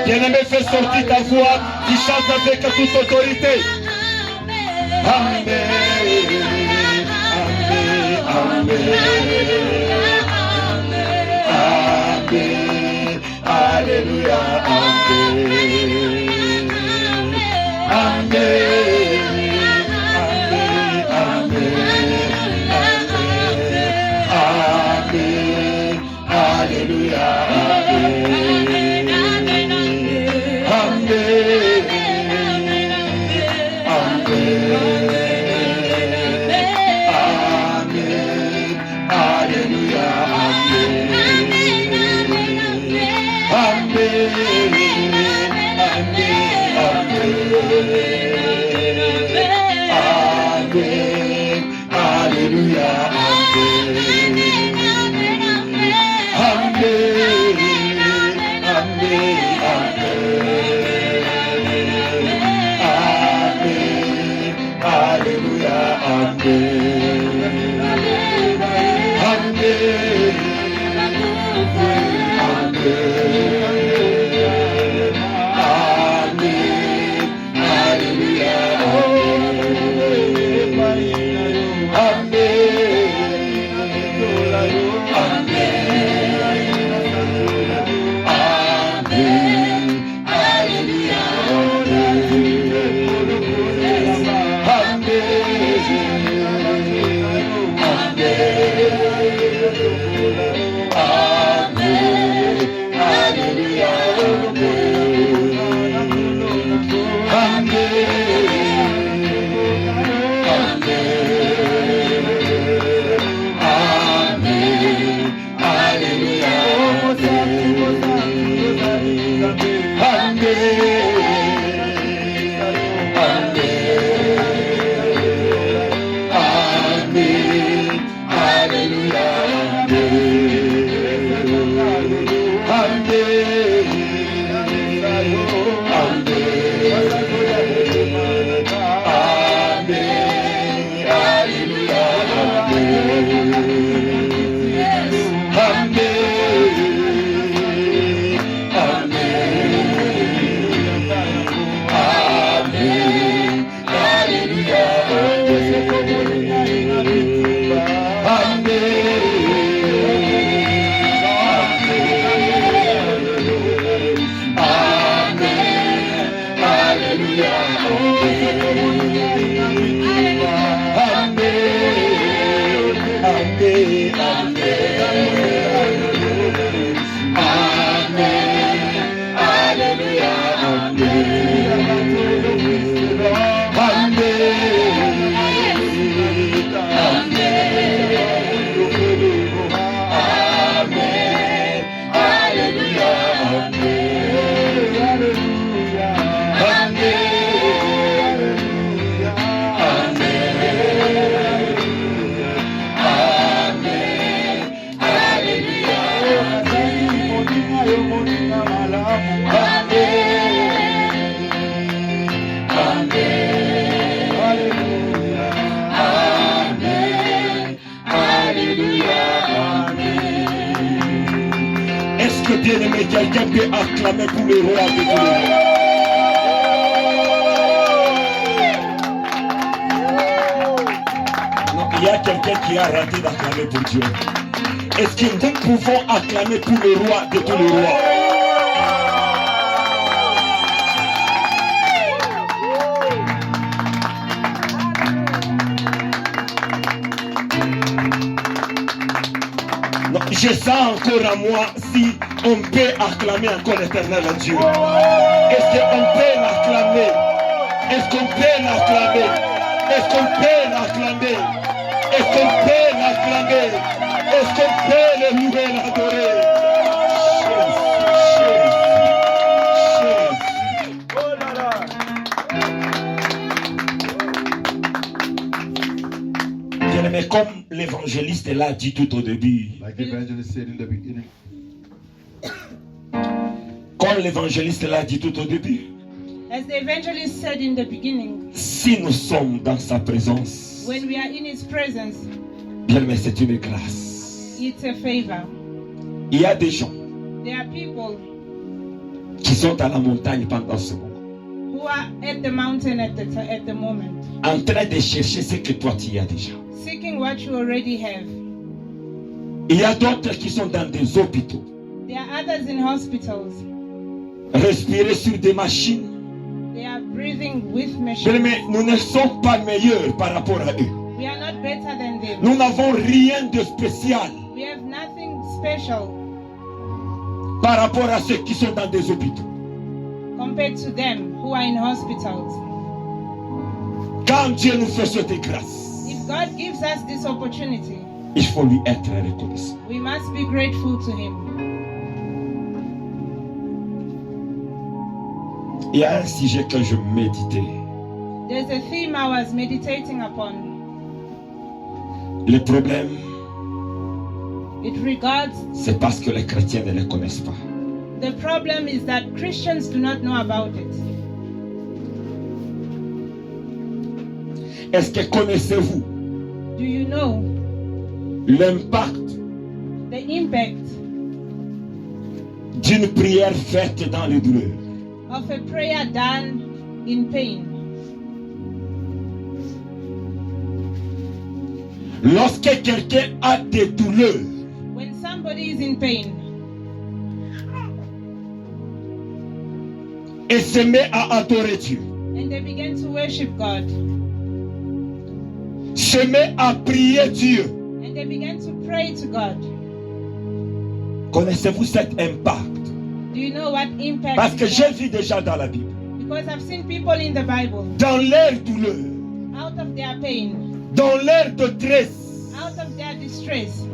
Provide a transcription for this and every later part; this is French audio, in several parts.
Bien-aimé, fais sortir ta voix, qui chante avec toute autorité. Amen. Amen. Amen. Alléluia. Amen. Amen. Alléluia. Quelqu'un peut acclamer pour le roi de Dieu. a quelqu'un qui a raté d'acclamer pour Dieu. Est-ce que nous pouvons acclamer pour le roi de tous les rois? Non, je sens encore à moi si on peut acclamer encore l'Éternel à Dieu. Est-ce qu'on peut l'acclamer? Est-ce qu'on peut l'acclamer? Est-ce qu'on peut l'acclamer? Est-ce qu'on peut l'acclamer? Est-ce qu'on peut le louer, l'adorer? Mais comme l'évangéliste l'a dit tout au début, comme l'évangéliste l'a dit tout au début, as the evangelist said in the beginning, si nous sommes dans sa présence, when we are in his presence, bien mais c'est une grâce. it's a favor. Il y a des gens There are people qui sont à la montagne pendant ce moment, who are at the mountain at the moment, en train de chercher ce que toi tu as déjà. seeking what you already have. Il y a d'autres qui sont dans des hôpitaux, There are others in hospitals. respirer sur des machines. They are breathing with Bien, machines. mais nous ne sommes pas meilleurs par rapport à eux. We are not better than them. Nous n'avons rien de spécial We have nothing special par rapport à ceux qui sont dans des hôpitaux. compared to them who are in hospitals. Quand Dieu nous fait cette grâce, If God gives us this opportunity, il faut lui être reconnaissant. we must be grateful to him. Il y a un sujet que je méditais. There's a theme I was meditating upon. Le problème, It regards, c'est parce que les chrétiens ne le connaissent pas. the problem is that Christians do not know about it. Est-ce que connaissez-vous Do you know l'impact the impact d'une prière faite dans les douleurs? of a prayer done in pain? Lorsque quelqu'un a des douleurs, When somebody is in pain et se met à adorer Dieu, and they begin to worship God se met à prier Dieu, and they begin to pray to God, connaissez-vous cet impact? do you know what impact? Parce que it j'ai has? vu déjà dans la Bible, Because I've seen people in the Bible, dans leur douleur, out of their pain, dans leur détresse, out of their distress,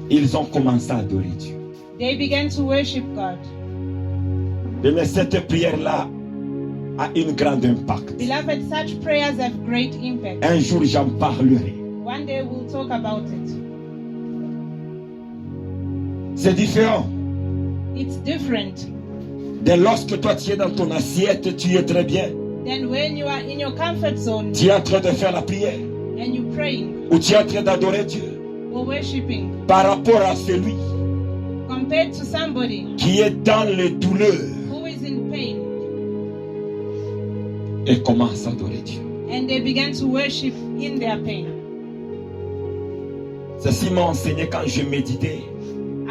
ils ont commencé à adorer Dieu. they began to worship God. Mais cette prière-là a un grand impact. Beloved, such prayers have great impact. Un jour, j'en parlerai. One day we'll talk about it. C'est différent It's different de lorsque toi tu es dans ton assiette, tu es très bien, than when you are in your comfort zone tu es en train de faire la prière, and you're praying ou tu es en train d'adorer Dieu, or worshiping, par rapport à celui compared to somebody qui est dans les douleurs who is in pain et commence à adorer Dieu. and they began to worship in their pain. Ceci m'a enseigné quand je méditais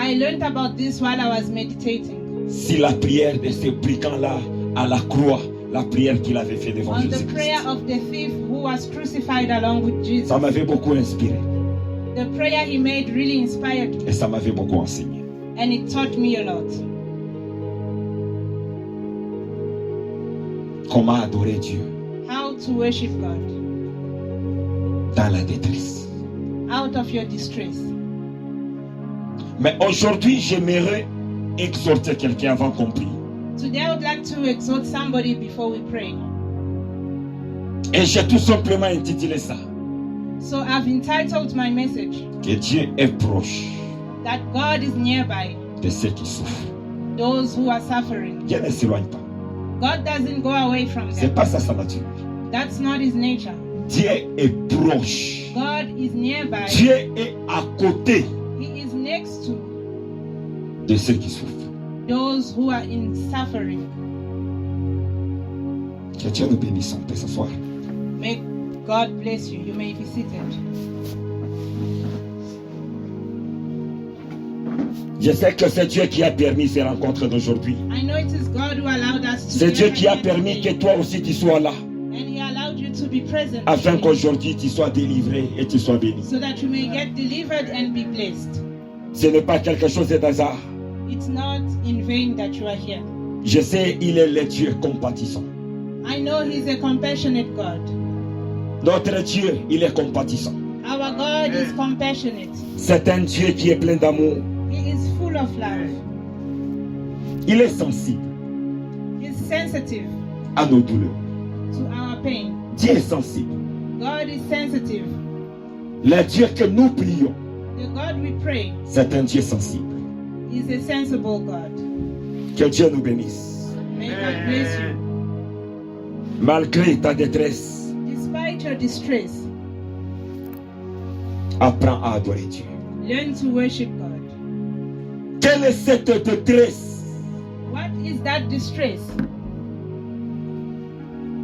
I learned about this while I was meditating si la prière de ce brigand-là à la croix, la prière qu'il avait fait devant on the Jésus. prayer of the thief who was crucified along with Jesus. Ça m'avait beaucoup inspiré The prayer he made really inspired me et ça m'avait beaucoup enseigné. and it taught me a lot. Comment adorer Dieu How to worship God dans la détresse. out of your distress. Mais aujourd'hui, j'aimerais exhorter quelqu'un avant qu'on prie. Today I would like to exhort somebody before we pray. Et j'ai tout simplement intitulé ça. So I've entitled my message Que Dieu est proche that God is nearby de ceux qui souffrent. those who are suffering. Dieu ne s'éloigne pas. God doesn't go away from C'est them. pas ça sa nature. That's not his nature. Dieu est proche. God is nearby. Dieu est à côté He is next to de ceux qui souffrent. those who are in suffering. Que Dieu nous bénisse, on peut s'asseoir. May God bless you. You may be seated. Je sais que c'est Dieu qui a permis ces rencontres d'aujourd'hui. I know it is God who allowed us to C'est Dieu gather qui a here permis que today. toi aussi tu sois là, And He allowed you to be present afin today, qu'aujourd'hui tu sois délivré et tu sois béni. so that you may get delivered and be blessed. Ce n'est pas quelque chose d'hasard. It's not in vain that you are here. Je sais, il est le Dieu compatissant. I know He's a compassionate God. Notre Dieu, il est compatissant. Our God is compassionate. C'est un Dieu qui est plein d'amour. He is full of love. Il est sensible He's sensitive à nos douleurs. to our pain. Dieu est sensible. God is sensitive. Le Dieu que nous prions, The God we pray c'est un Dieu sensible. is a sensible God. Que Dieu nous bénisse. May God bless you. Malgré ta détresse, Despite your distress, apprends à adorer Dieu. learn to worship God. Quelle est cette détresse What is that distress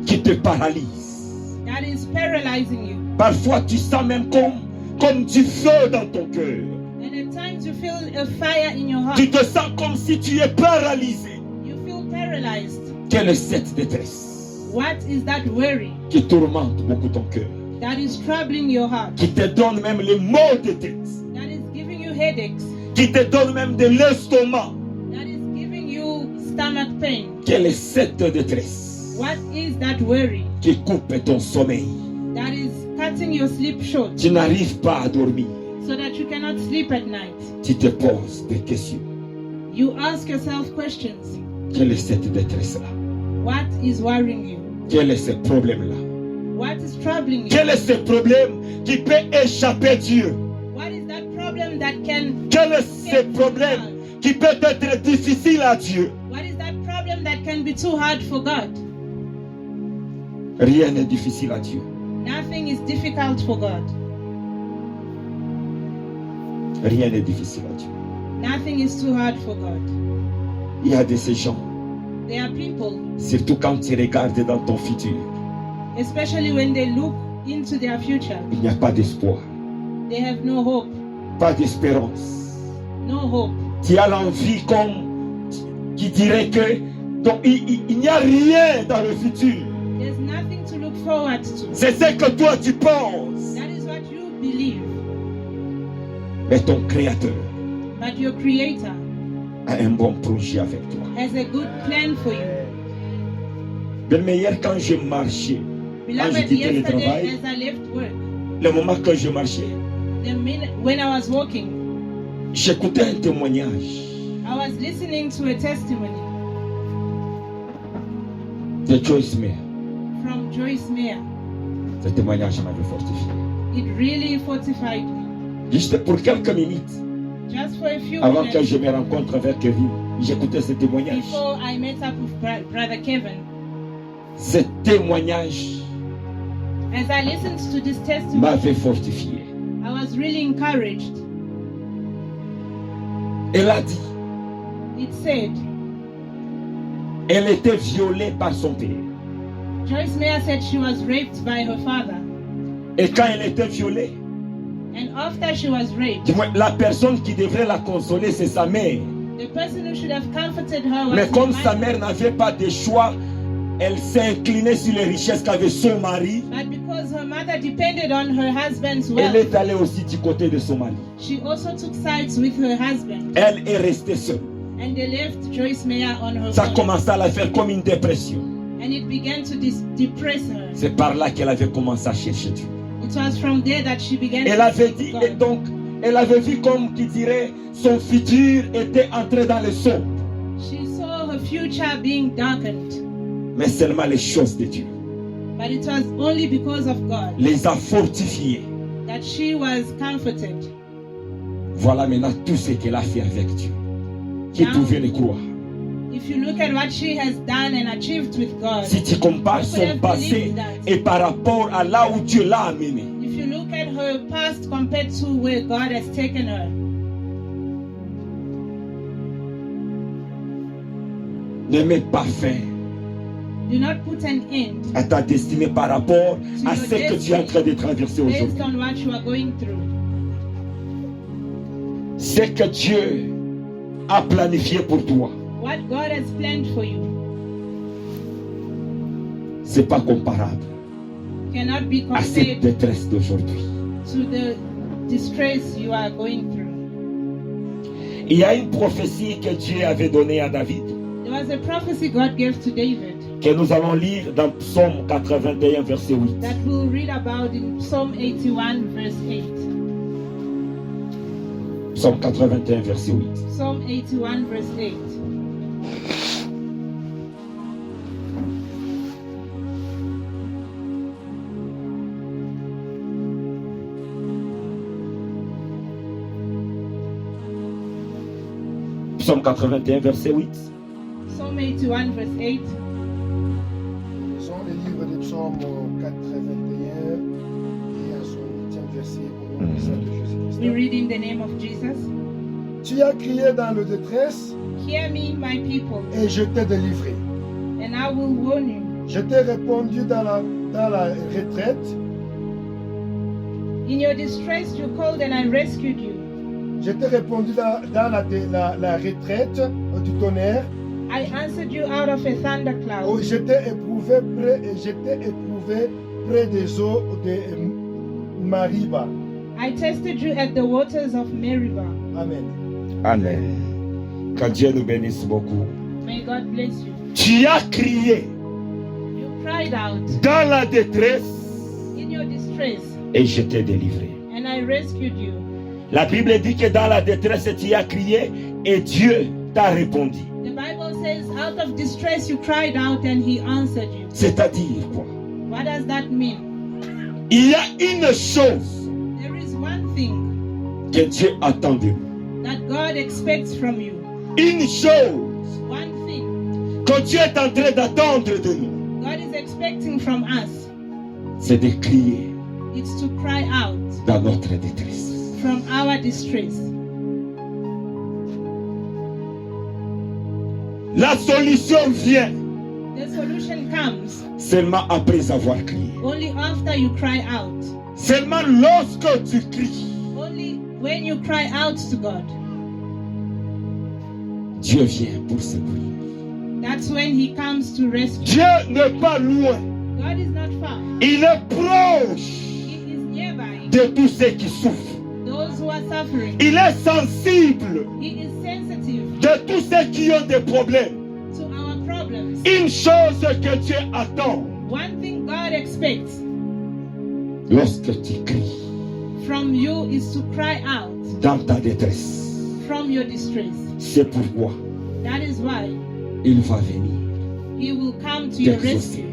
qui te paralyse? that is paralyzing you? Parfois, tu sens même comme du feu dans ton cœur. And at times you feel a fire in your heart. Tu te sens comme si tu es paralysé. You feel paralyzed. Quelle est cette détresse What is that worry qui tourmente beaucoup ton cœur, that is troubling your heart? qui te donne même les maux de tête, That is giving you headaches? qui te donne même de l'estomac? That is giving you stomach pain? Quelle est cette détresse What is that worry qui coupe ton sommeil? that is cutting your sleep short Tu n'arrives pas à dormir. so that you cannot sleep at night? Tu te poses des questions. You ask yourself questions. Quelle est cette détresse-là? What is worrying you? Quel est ce problème-là? What is troubling you? Quel est ce problème qui peut échapper à Dieu? What is that problem that can Quel est ce problème qui peut être difficile à Dieu? What is that problem that can be too hard for God? Rien n'est difficile à Dieu. Nothing is difficult for God. Rien n'est difficile à Dieu. Nothing is too hard for God. Il y a de ces gens, There are people, surtout quand tu regardes dans ton futur, especially when they look into their future, il n'y a pas d'espoir, they have no hope. pas d'espérance. No hope. Tu as l'envie comme qui dirait que donc, il n'y a rien dans le futur. There's nothing to look forward to. C'est ce que toi tu penses. That is what you believe. Mais ton Créateur But your Creator a un bon projet avec toi. has a good plan for you. Le meilleur quand je marchais, quand je Beloved, quittais le yesterday travail, as I left work, le moment que je marchais, when I was walking, j'écoutais un témoignage I was listening to a testimony de Joyce Meyer. from Joyce Meyer. Ce témoignage m'avait fortifié. It really fortified me. Juste pour quelques minutes, Just for a few avant que minutes je me rencontre avec Kevin, j'écoutais ce témoignage. before I met up with Brother Kevin. Ce témoignage As I listened to this testimony, m'avait fortifié. I was really encouraged. Elle a dit, It said, elle était violée par son père. Joyce Meyer said she was raped by her father. Et quand elle était violée, And after she was raped, du moins, la personne qui devrait la consoler, c'est sa mère. the person who should have comforted her was Mais her comme sa mother. mère n'avait pas de choix, elle s'est inclinée sur les richesses qu'avait son mari. But because her mother depended on her husband's Elle wealth, est allée aussi du côté de son mari. she also took sides with her husband. Elle est restée seule. And they left Joyce Meyer on her Ça own. commençait à la faire comme une dépression. And it began to depress her. C'est par là qu'elle avait commencé à chercher Dieu. It was from there that she began Elle to avait seek dit, God. et donc, elle avait vu comme qui dirait, son futur était entré dans le sombre. She saw her future being darkened. Mais seulement les choses de Dieu But it was only because of God les a fortifiées. that she was comforted. Voilà maintenant tout ce qu'elle a fait avec Dieu. Qui pouvait le croire? If you look at what she has done and achieved with God, Si tu compares son passé et par rapport à là où Dieu l'a amené, if you look at her past compared to where God has taken her, ne mets pas fin Do not put an end à ta destinée par rapport à ce que tu es en train de traverser based aujourd'hui. on what you are going through. Ce que Dieu a planifié pour toi, What God has planned for you c'est pas comparable cannot be à cette compared détresse d'aujourd'hui. to the distress you are going through. Il y a une prophétie que Dieu avait donnée à David, There was a prophecy God gave to David que nous allons lire dans Psaume 81, verset 8. that we'll read about in Psalm 81 verse 8. Psaume 81, verset 8. Psalm 81 verse 8. Psaume 81, verset 8. Psalm 81 verse 8. Lisons le livre des Psaumes 81 et à son 8e verset au nom du Saint de Jésus-Christ. We read in the name of Jesus. Tu as crié dans le détresse Hear me, my people, et je t'ai délivré. and I will warn you. Je t'ai répondu dans la retraite. In your distress you called and I rescued you. Je t'ai répondu dans la retraite du tonnerre. I answered you out of a Où thundercloud. je t'ai éprouvé près des eaux de Mariba. I tested you at the waters of Meribah. Amen. Amen. Que Dieu nous bénisse beaucoup. May God bless you. Tu as crié You cried out dans la détresse in your distress, et je t'ai délivré. and I rescued you. La Bible dit que dans la détresse, tu as crié et Dieu t'a répondu. The Bible says, out of distress you cried out and he answered you. C'est-à-dire quoi? What does that mean? Il y a une chose There is one thing que Dieu attend de nous. that God expects from you. Une chose One thing que Dieu est en train d'attendre de nous. God is expecting from us. C'est de crier It's to cry out dans notre détresse. from our distress. La solution vient The solution comes seulement après avoir crié. only after you cry out. Seulement lorsque tu cries, Only when you cry out to God. Dieu vient pour secourir. That's when he comes to rescue. Dieu n'est pas loin. God is not far. Il est proche He is nearby. de tous ceux qui souffrent. Those who are suffering. Il est sensible He is sensitive de tous ceux qui ont des problèmes. to our problems. Une chose que Dieu attend One thing God expects lorsque tu cries from you is to cry out dans ta détresse. from your distress. C'est pourquoi That is why il va venir he will come to your t'exaucer. rescue.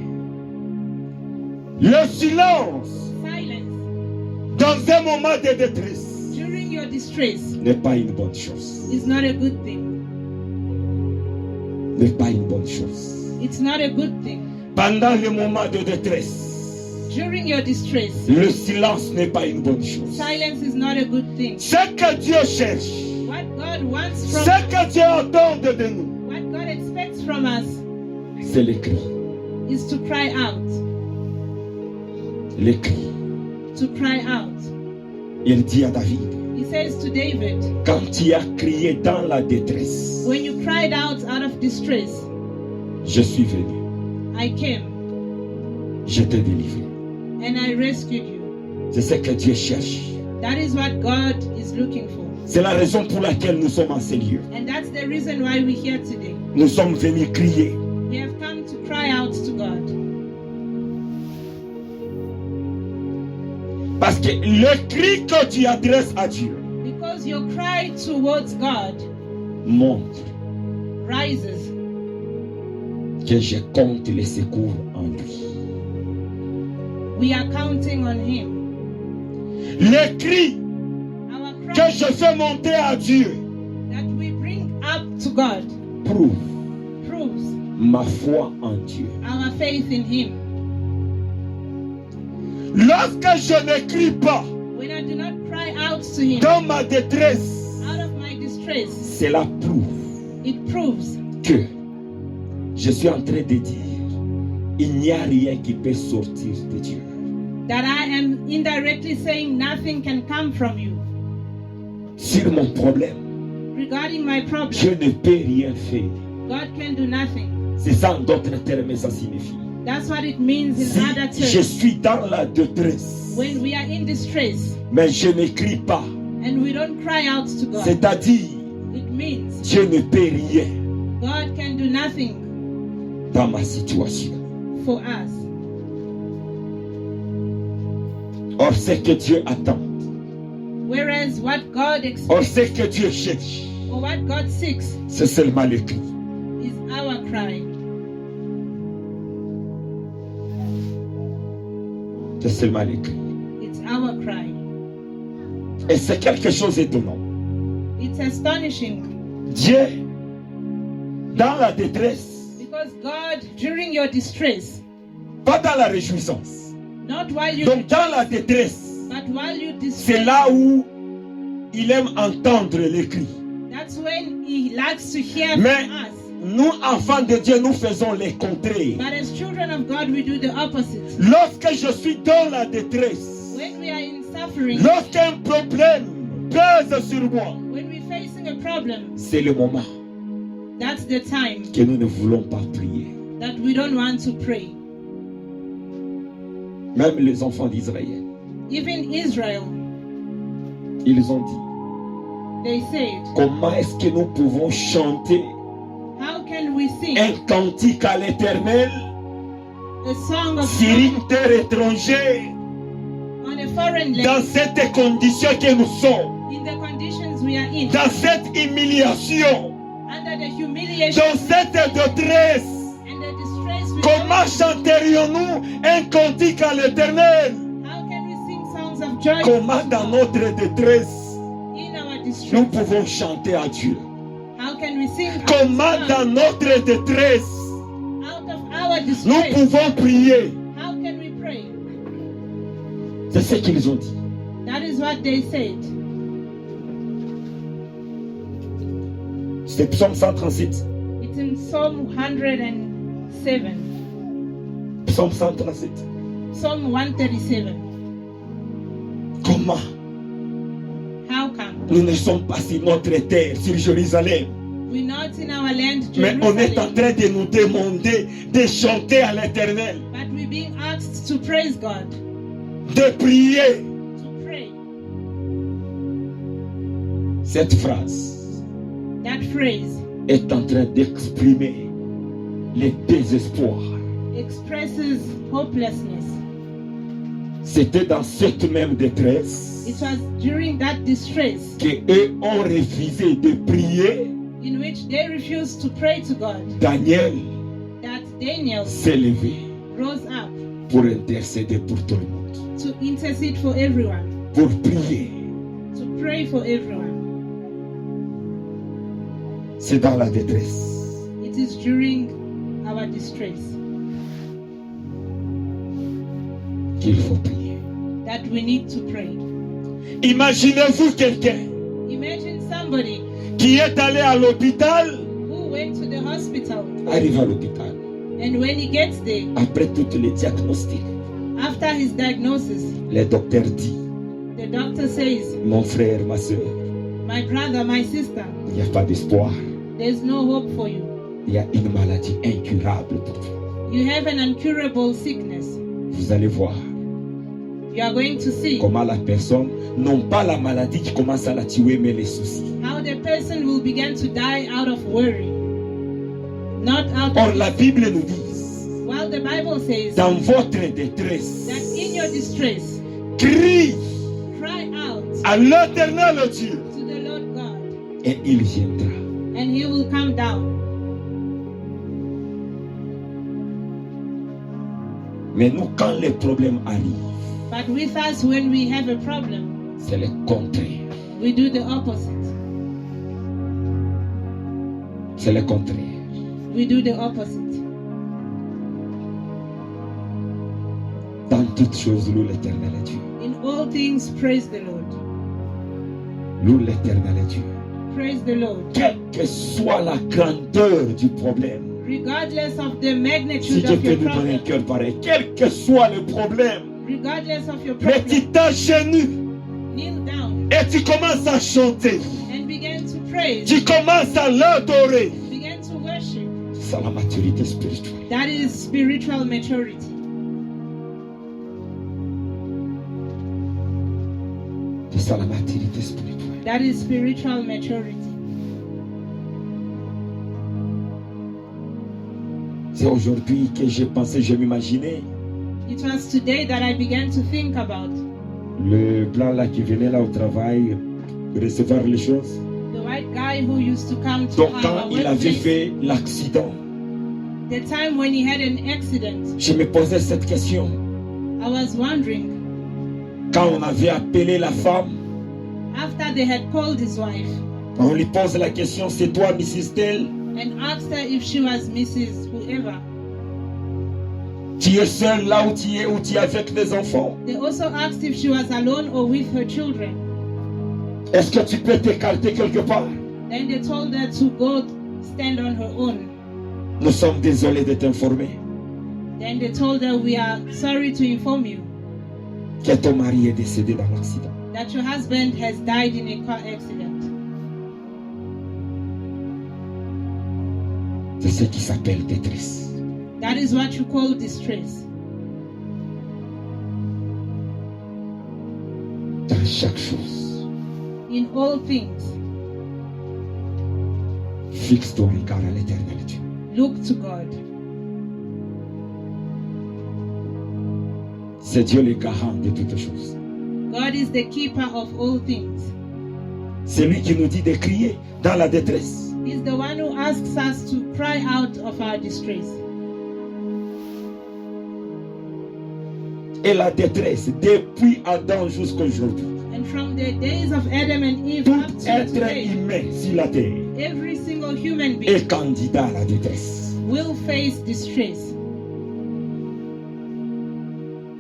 Le silence Silence dans un moment de détresse during your distress n'est pas une bonne chose. is not a good thing. N'est pas une bonne chose. It's not a good thing. Pendant le moment de détresse, During your distress, le silence n'est pas une bonne chose. silence is not a good thing. Ce que Dieu cherche, What God wants from ce que Dieu attend de nous, what God expects from us c'est le cri. is to cry out. Le cri. To cry out. Il dit à David, He says to David, quand tu as crié dans la détresse, when you cried out of distress, je suis venu, I came je t'ai délivré. and I rescued you. C'est ce que Dieu cherche. That is what God is looking for. C'est la raison pour laquelle nous sommes en ce lieu. And that's the reason why we're here today. Nous sommes venus crier. We have come to cry out to God. Parce que le cri que tu adresses à Dieu Because your cry towards God montre rises que je compte les secours en lui. we are counting on Him. Le cri Our que cry je fais monter à Dieu that we bring up to God prouve proves ma foi en Dieu. our faith in Him. Lorsque je ne crie pas When I do not cry out to Him dans ma détresse, out of my distress, cela prouve it proves que je suis en train de dire il n'y a rien qui peut sortir de Dieu. that I am indirectly saying nothing can come from you. Sur mon problème, Regarding my je problem, ne peux rien faire. God can do nothing. C'est ça en d'autres termes, ça signifie. That's what it means Si in other je terms. suis dans la détresse, When we are in distress mais je ne crie pas, and we don't cry out to God, c'est-à-dire, it means je ne peux rien God can do nothing dans ma situation. for us. Or, ce que Dieu attend, Whereas what God or expects ce que Dieu cherche, or what God seeks c'est seulement le cri. is our cry. C'est seulement le cri. It's our cry. Et c'est quelque chose d'étonnant. It's astonishing Dieu, dans la détresse, because God, during your distress, pas dans la réjouissance. not while you Donc dans la détresse, but while you c'est distress, là où il aime entendre les cris. that's when He likes to hear Mais from us. nous, enfants de Dieu, nous faisons les contraires. But as children of God, we do the opposite. Lorsque je suis dans la détresse, When we are in suffering, lorsqu'un problème pèse sur moi, when we're facing a problem, c'est le moment that's the time que nous ne voulons pas prier. that we don't want to pray. Même les enfants d'Israël, Even Israel, ils ont dit, they said, comment est-ce que nous pouvons chanter how can we sing un cantique à l'Éternel a song of sur God une terre étrangère on a foreign dans land cette condition que nous sommes, in the conditions we are in, dans cette humiliation, under the humiliation dans cette détresse? and the distress we Comment are in? chanterions-nous un cantique à l'Éternel? How can we sing songs of joy Comment dans notre détresse in our nous distress? pouvons chanter à Dieu? How can we sing Comment out dans notre détresse of our nous distress? pouvons prier? How can we pray? C'est ce qu'ils ont dit. That is what they said. C'est Psaume 137. It's in Psalm 107. Psaume 137. Psalm 137. Comment How come? nous ne sommes pas sur notre terre, sur Jérusalem, We're not in our land, mais on est en Jerusalem, train de nous demander de chanter à l'Éternel, but we're being asked to praise God, de prier. to pray. Cette phrase That phrase est en train d'exprimer le désespoir. expresses hopelessness. C'était dans cette même détresse It was during that distress qu'eux ont refusé de prier. in which they refused to pray to God Daniel that Daniel s'est levé rose up pour intercéder pour tout le monde, to intercede for everyone, pour prier. to pray for everyone. C'est dans la détresse It is during our distress qu'il faut prier. that we need to pray. Imaginez-vous quelqu'un Imagine somebody qui est allé à l'hôpital, who went to the hospital arrive à l'hôpital, and when he gets there, après tous les diagnostics, after his diagnosis, le docteur dit, the doctor says, mon frère, ma soeur, my brother, my sister, il n'y a pas d'espoir. there's no hope for you. Il y a une maladie incurable pour toi. You have an incurable sickness. Vous allez voir You are going to see comment la personne, non pas la maladie qui commence à la tuer, mais les soucis. how the person will begin to die out of worry, not out Or, of la Bible nous dit, while the Bible says dans votre détresse, that in your distress, crie cry out à l'Éternel Dieu to the Lord God, et il viendra. and He will come down. Mais nous, quand les problèmes arrivent, But with us, when we have a problem, c'est le contraire. we do the opposite. C'est le contraire. We do the opposite. Dans toutes choses, loue l'Éternel Dieu. In all things, praise the Lord. Loue l'Éternel Dieu. Praise the Lord. Quelle que soit la grandeur du problème, regardless of the Si magnitude Dieu of peut your nous donner un problem, cœur pareil, quel que soit le problème, regardless of your mais tu problem, t'agenouilles kneel down et tu commences à chanter. and begin to praise, Tu commences à l'adorer. begin to worship. C'est la maturité spirituelle. That is spiritual maturity. C'est ça la maturité spirituelle. That is spiritual maturity. C'est aujourd'hui que j'ai pensé, je m'imaginais It was today that I began to think about le blanc là qui venait là au travail recevoir les choses. the white guy who used to come to Donc our quand il avait workplace. fait l'accident, The time when he had an accident, je me posais cette question. I was wondering, Quand on avait appelé la femme, after they had called his wife on lui pose la question, c'est toi Mrs. Tell? and asked her if she was Mrs. Whoever, Tu es seule là où tu es avec des enfants? they also asked if she was alone or with her children. Est-ce que tu peux t'écarter quelque part? Then they told her to go stand on her own. Nous sommes désolés de t'informer Then they told her, we are sorry to inform you que ton mari est décédé dans l'accident. that your husband has died in a car accident. C'est ce qui s'appelle détresse. That is what you call distress. Dans chaque chose, In all things, fixe ton regard à l'éternel Dieu. look to God. C'est Dieu le garant de toutes choses. God is the keeper of all things. C'est lui qui nous dit de crier dans la détresse. He's the one who asks us to cry out of our distress. Et la détresse, depuis Adam jusqu'à aujourd'hui, And from the days of Adam and Eve tout up to être today, humain sur la terre every single human being est candidat à la détresse. will face distress.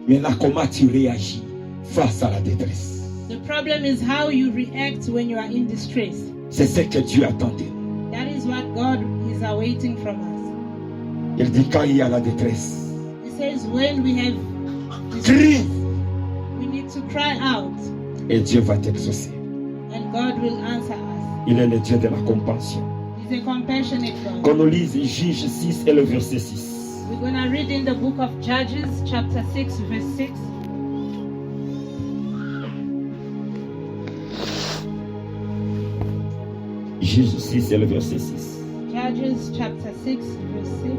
Maintenant, comment tu réagis face à la détresse? The problem is how you react when you are in distress. C'est ce que Dieu attendait. That is what God is awaiting from us. Il dit quand il y a la détresse, He says when we have crie distress, we need to cry out et Dieu va t'exaucer. and God will answer us. Il est le Dieu de la compassion. He's a compassionate God. Qu'on nous lise Juge 6 et le verset 6. We're going to read in the book of Judges, chapter 6, verse 6. Juge 6 et le verset 6. Judges, chapter 6, verse 6.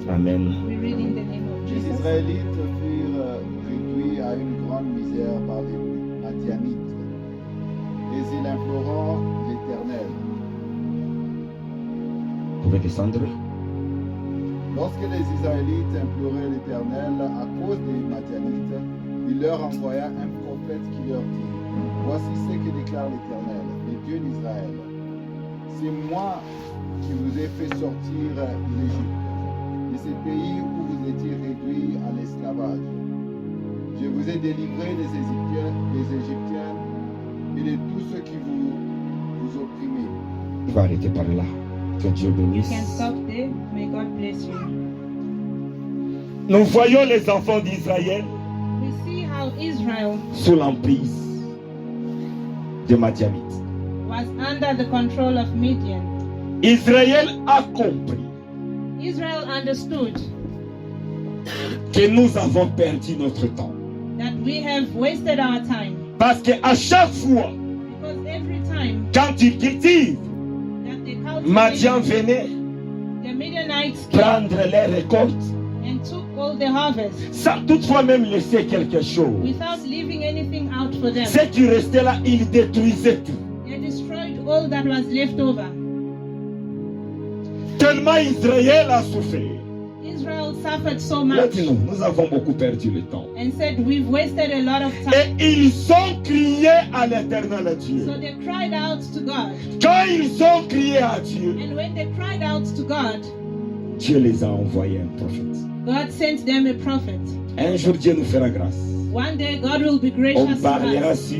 Amen. We read in the name of Les Jesus. Israélites furent réduits à une grande misère par les Madianites, et ils implorant l'Éternel. Vous pouvez descendre. Lorsque les Israélites imploraient l'Éternel à cause des Madianites, il leur envoya un prophète qui leur dit: Voici ce que déclare l'Éternel, le Dieu d'Israël. C'est moi qui vous ai fait sortir d'Égypte, de ce pays où vous étiez réduits à l'esclavage. Je vous ai délivré des Égyptiens et de tous ceux qui vous opprimaient. Il va arrêter par là. Que Dieu bénisse. You can stop there. May God bless you. Nous voyons les enfants d'Israël We see how Israel sous l'emprise de Madianites. was under the control of Midian. Israël a compris Israel understood que nous avons perdu notre temps. that we have wasted our time. Parce qu'à chaque fois, Because every time quand ils cultivent, that they Madian cultivated, venait the Midianites came prendre les récoltes and took all the harvest sans toutefois même laisser quelque chose. without leaving anything out for them. Ce qui restait là, ils détruisaient tout. They destroyed all that was left over. Tellement Israël a souffert. Israel suffered so Il a much dit non, nous avons beaucoup perdu le temps. and said, we've wasted a lot of Et time. ils ont crié à l'éternel Dieu. So they cried out to God. Quand ils ont crié à Dieu, And when they cried out to God, Dieu les a envoyés un prophète. God sent them a prophet. Un jour, Dieu nous fera grâce. One day God will be On gracious to parlera us. sur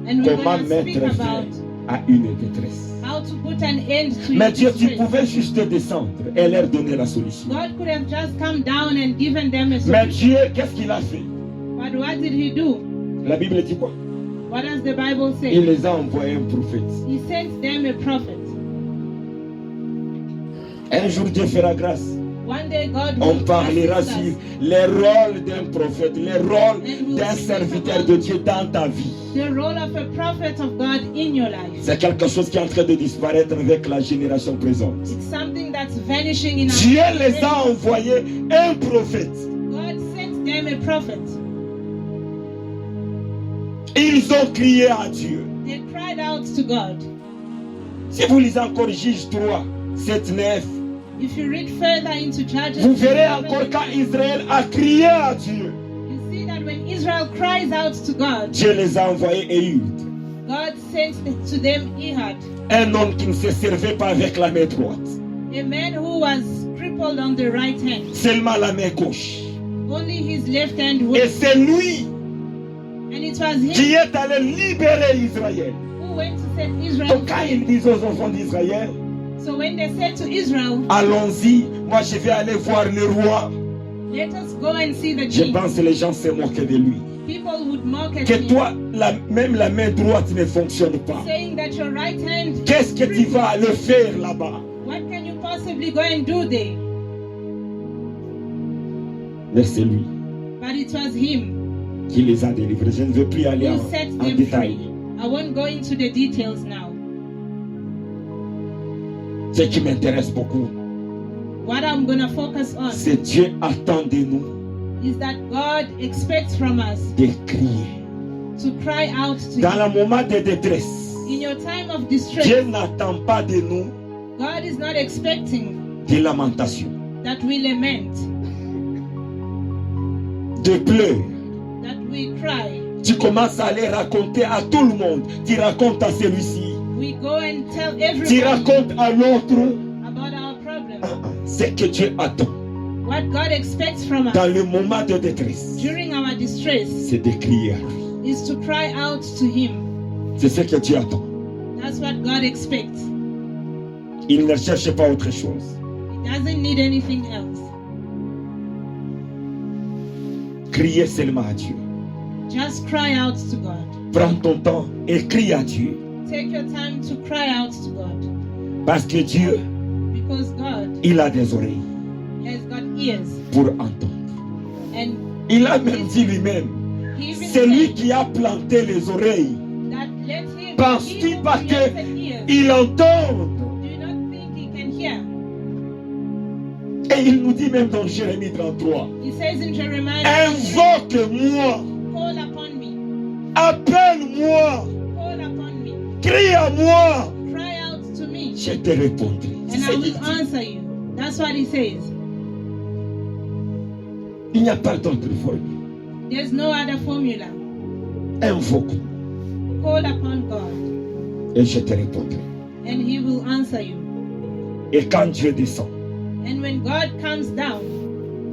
And we're comment going to speak mettre fin about à une détresse. how to put an end to Mais your Dieu, tu distress. pouvais juste descendre et leur donner la solution. God could have just come down and given them a Mais solution. Dieu, qu'est-ce qu'il a fait? But what did he do? La Bible dit quoi? What does the Bible say? Il les a envoyés un prophète. He sent them a prophet. Un jour, Dieu fera grâce. One day God On will parlera assist sur us. le rôle d'un prophète, le rôle d'un serviteur de Dieu dans ta vie. The role of a prophet of God in your life. C'est quelque chose qui est en train de disparaître avec la génération présente. It's something that's vanishing in our Dieu les generation. a envoyés un prophète. God sent them a prophet. Ils ont crié à Dieu. They cried out to God. Si vous lisez encore Juge 3, 7, 9, If you read further into Judges, vous verrez encore quand Israël a crié à Dieu. you see that when Israel cries out to God, Dieu les a envoyés Ehud, God sent to them Ehud, un homme qui ne se servait pas avec la main droite, a man who was crippled on the right hand. seulement la main gauche. Only his left hand Et worked. c'est lui And it was qui him est allé libérer Israël. who went to set Israel Donc quand free. il disait aux enfants d'Israël, So when they said to Israel, allons-y, moi je vais aller voir le roi. let us go and see the Je king, pense que les gens se moquaient de lui. people would mock at Que him, toi, même la main droite ne fonctionne pas. saying that your right hand, Qu'est-ce que tu vas aller faire là-bas? what can you possibly go and do there? Mais c'est lui But it was him qui les a délivrés. Je ne veux plus aller who en set them détail. free. I won't go into the details now. Ce qui m'intéresse beaucoup, What I'm going to focus on c'est Dieu attend de nous is that God expects from us de crier. to cry out to Dans him. le moment de détresse, In your time of distress, Dieu n'attend pas de nous God is not expecting de lamentation, that we lament, de pleurs. that we cry. Tu commences à aller raconter à tout le monde. Tu racontes à celui-ci. We go and tell Tu everyone racontes à l'autre. about our problems. Ce que Dieu attend What God expects from us dans le moment de détresse, during our distress c'est de crier à lui. is to cry out to him. C'est ce que Dieu attend. That's what God expects. Il ne cherche pas autre chose. He doesn't need anything else. Crier seulement à Dieu. Just cry out to God. Prends ton temps et crie à Dieu. Take your time to cry out to God. Parce que Dieu, Because God il a des oreilles has got ears. pour entendre. And Il a même dit lui-même, he even c'est lui said qui a planté les oreilles. that let him Penses-tu he who pas planted ears, qu'il entende? do you not think he can hear? Et il nous dit même dans Jérémie 33, He says in Jeremiah, invoque-moi, call upon me, appelle-moi, call upon me, crie à moi, cry out to me, je te répondrai. C'est and ce I qu'il will dit. answer you. That's what he says. Il n'y a pas d'autre formule. There's no other formula. Invoque-moi Call upon God, et je te répondrai. and he will answer you. Et quand Dieu descend, And when God comes down,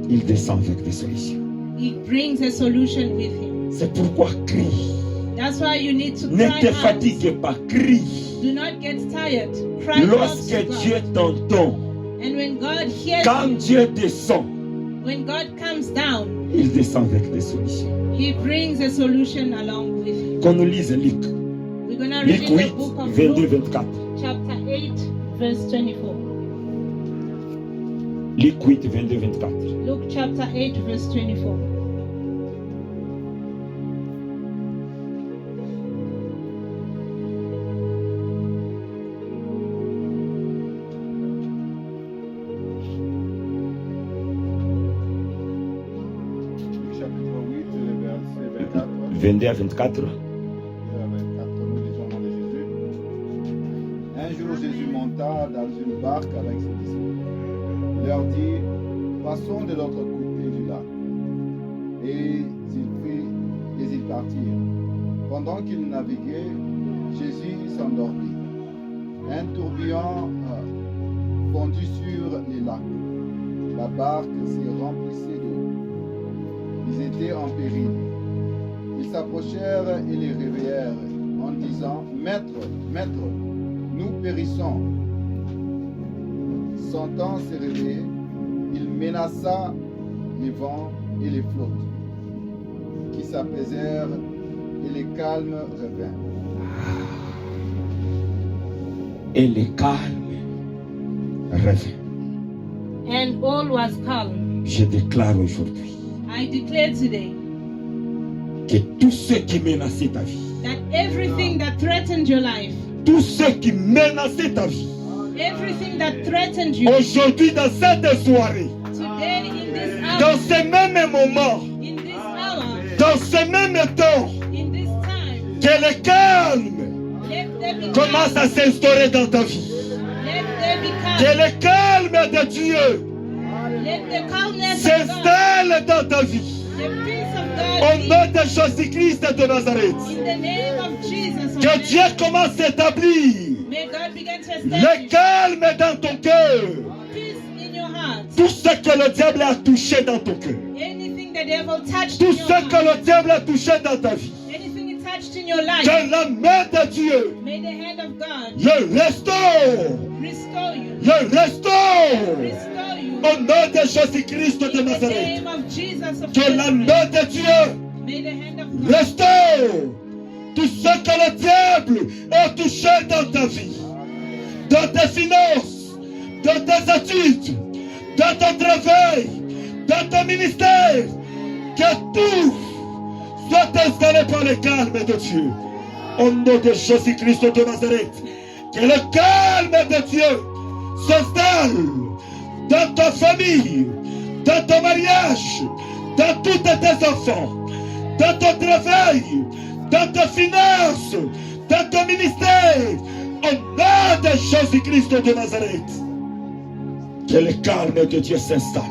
il descend avec des solutions. he brings a solution with him. C'est pourquoi crie. That's why you need to Ne cry te out. fatigue pas, crie. Do not get tired. Cry out Lorsque to God. Dieu t'entend, And when God hears quand you, Dieu descend, when God comes down, il descend avec des solutions. he brings a solution along with him. Qu'on nous lise Luc, We're going to read Luc in the 8, book of 22, Luke, 24. chapter 8, verse 24. Luc 8, 22, 24. Luke chapter 8, verse 24. Luc chapitre 8, le verset 24. 22 à 24. Nous lisons au nom de Jésus. Un jour, Jésus monta dans une barque avec ses disciples. Il leur dit, passons de l'autre côté du lac. Et ils partirent. Pendant qu'ils naviguaient, Jésus s'endormit. Un tourbillon fondit sur les lacs. la barque s'y remplissait d'eau. Ils étaient en péril. Ils s'approchèrent et les réveillèrent en disant, « Maître, Maître, nous périssons. » Sentant se réveiller, il menaça les vents et les flottes, qui s'apaisèrent et les calmes revinrent. Et les calmes reviennent. And all was calm. Je déclare aujourd'hui I declare today que tout ce qui menaçait ta vie, that everything that threatened your life, tout ce qui menaçait ta vie, everything that threatened you, aujourd'hui dans cette soirée, today in this dans hour, ce même moment, in this hour, dans ce même temps, in this time, que le calme let there be commence à s'instaurer dans ta vie. let there be Que calm. le calme de Dieu Let the calmness of God, s'installe dans ta vie. the peace of Au God, nom de Jésus-Christ de Nazareth. in the name of Jesus. of Que Nazareth. Dieu commence à établir May God begin to le establish calme dans ton cœur. peace in your heart. Tout ce que le diable a touché dans ton cœur. Anything the devil touched Tout in ce your que heart, le diable a touché dans ta vie. anything he touched in your life, Que la main de Dieu may the hand of God le restaure. restore you. Le restaure. Restore you. Au nom de Jésus-Christ de In the Nazareth. name of Jesus of Que la Nazareth. main de Dieu May the hand of God restaure tout ce que le diable a touché dans ta vie, dans tes finances, dans tes études, dans ton travail, dans ton ministère. Que tout soit installé par le calme de Dieu. Au nom de Jésus-Christ de Nazareth. Que le calme de Dieu s'installe dans ta famille, dans ton mariage, dans tous tes enfants, dans ton travail, dans tes finances, dans ton ministère, au nom de Jésus-Christ de Nazareth. Que le calme de Dieu s'installe.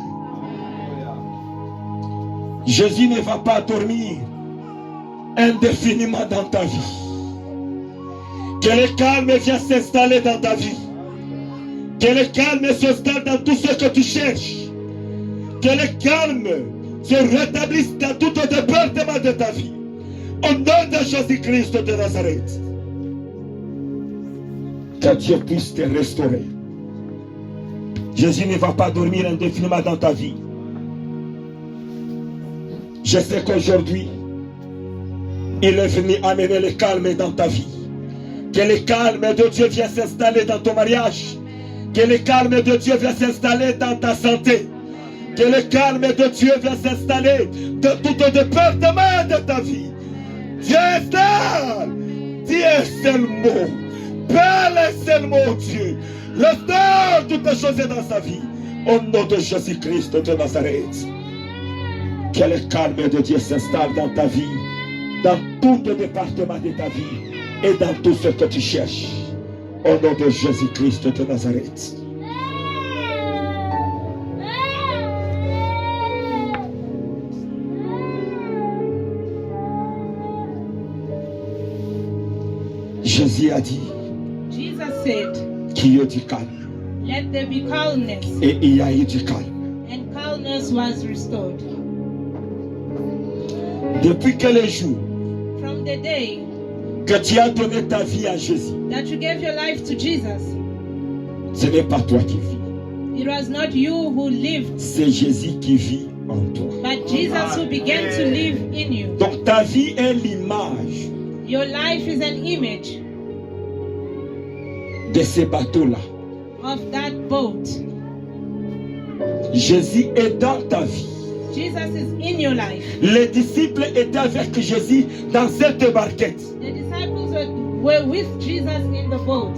Jésus ne va pas dormir indéfiniment dans ta vie. Que le calme vienne s'installer dans ta vie. Que le calme s'installe dans tout ce que tu cherches. Que le calme se rétablisse dans tout le département de ta vie. Au nom de Jésus-Christ de Nazareth. Que Dieu puisse te restaurer. Jésus ne va pas dormir indéfiniment dans ta vie. Je sais qu'aujourd'hui, il est venu amener le calme dans ta vie. Que le calme de Dieu vienne s'installer dans ton mariage. Que le calme de Dieu vienne s'installer dans ta santé. Que le calme de Dieu vienne s'installer dans tout le département de ta vie. Dieu installe. Dieu est seul mot. Parle un seul mot, Dieu. Restaure toutes les choses dans sa vie. Au nom de Jésus-Christ de Nazareth. Que le calme de Dieu s'installe dans ta vie. Dans tout le département de ta vie. Et dans tout ce que tu cherches. Au nom de Jésus-Christ de Nazareth. Jésus a dit Jesus said, qu'il y ait du calme. let there be calmness. Et il y a eu du calme. And calmness was restored. Depuis quel jour From the day que tu as donné ta vie à Jésus, that you gave your life to Jesus, ce n'est pas toi qui vis. it was not you who lived, C'est Jésus qui vit en toi. but Jesus who began to live in you. Donc ta vie est l'image Your life is an image de ce bateau-là. of that boat. Jésus est dans ta vie. Jesus is in your life. Les disciples étaient avec Jésus dans cette barquette. The disciples were with Jesus in the boat.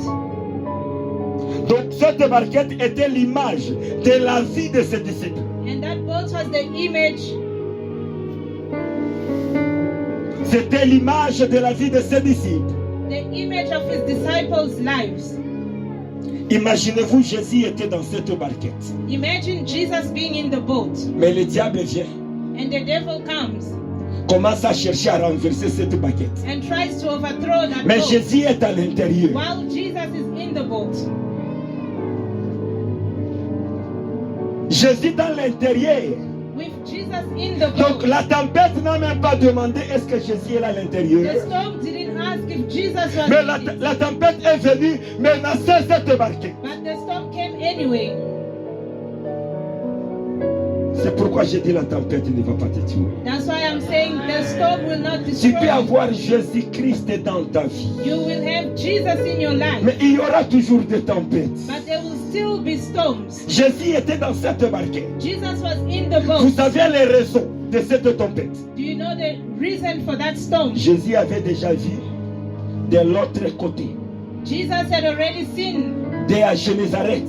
Donc cette barquette était l'image de la vie de ses disciples. And that boat was the image, C'était l'image de la vie de ses disciples. the image of his disciples' lives. Imaginez-vous, Jésus était dans cette barquette. Imagine Jesus being in the boat Mais le diable vient, and the devil comes commence à chercher à renverser cette barquette. and tries to overthrow that Mais boat Jésus est à l'intérieur. while Jesus is in the boat. Jésus dans l'intérieur. with Jesus in the Donc boat. la tempête n'a même pas demandé est-ce que Jésus est à The l'intérieur. storm didn't ask if Jesus was Mais in it, la tempête est venue, mais n'a cessé de marquer. but the storm came anyway. C'est pourquoi j'ai dit la tempête ne va pas te tuer. That's why I'm saying the storm will not Tu destroy peux you. avoir Jésus-Christ dans ta vie. You will have Jesus in your life, Mais il y aura toujours des tempêtes. but there will still be storms. Jésus était dans cette barquette. Jesus was in the boat. Vous savez les raisons de cette tempête. Do you know the reason for that storm? Jésus avait déjà vu de l'autre côté, Jesus had already seen de Génézareth,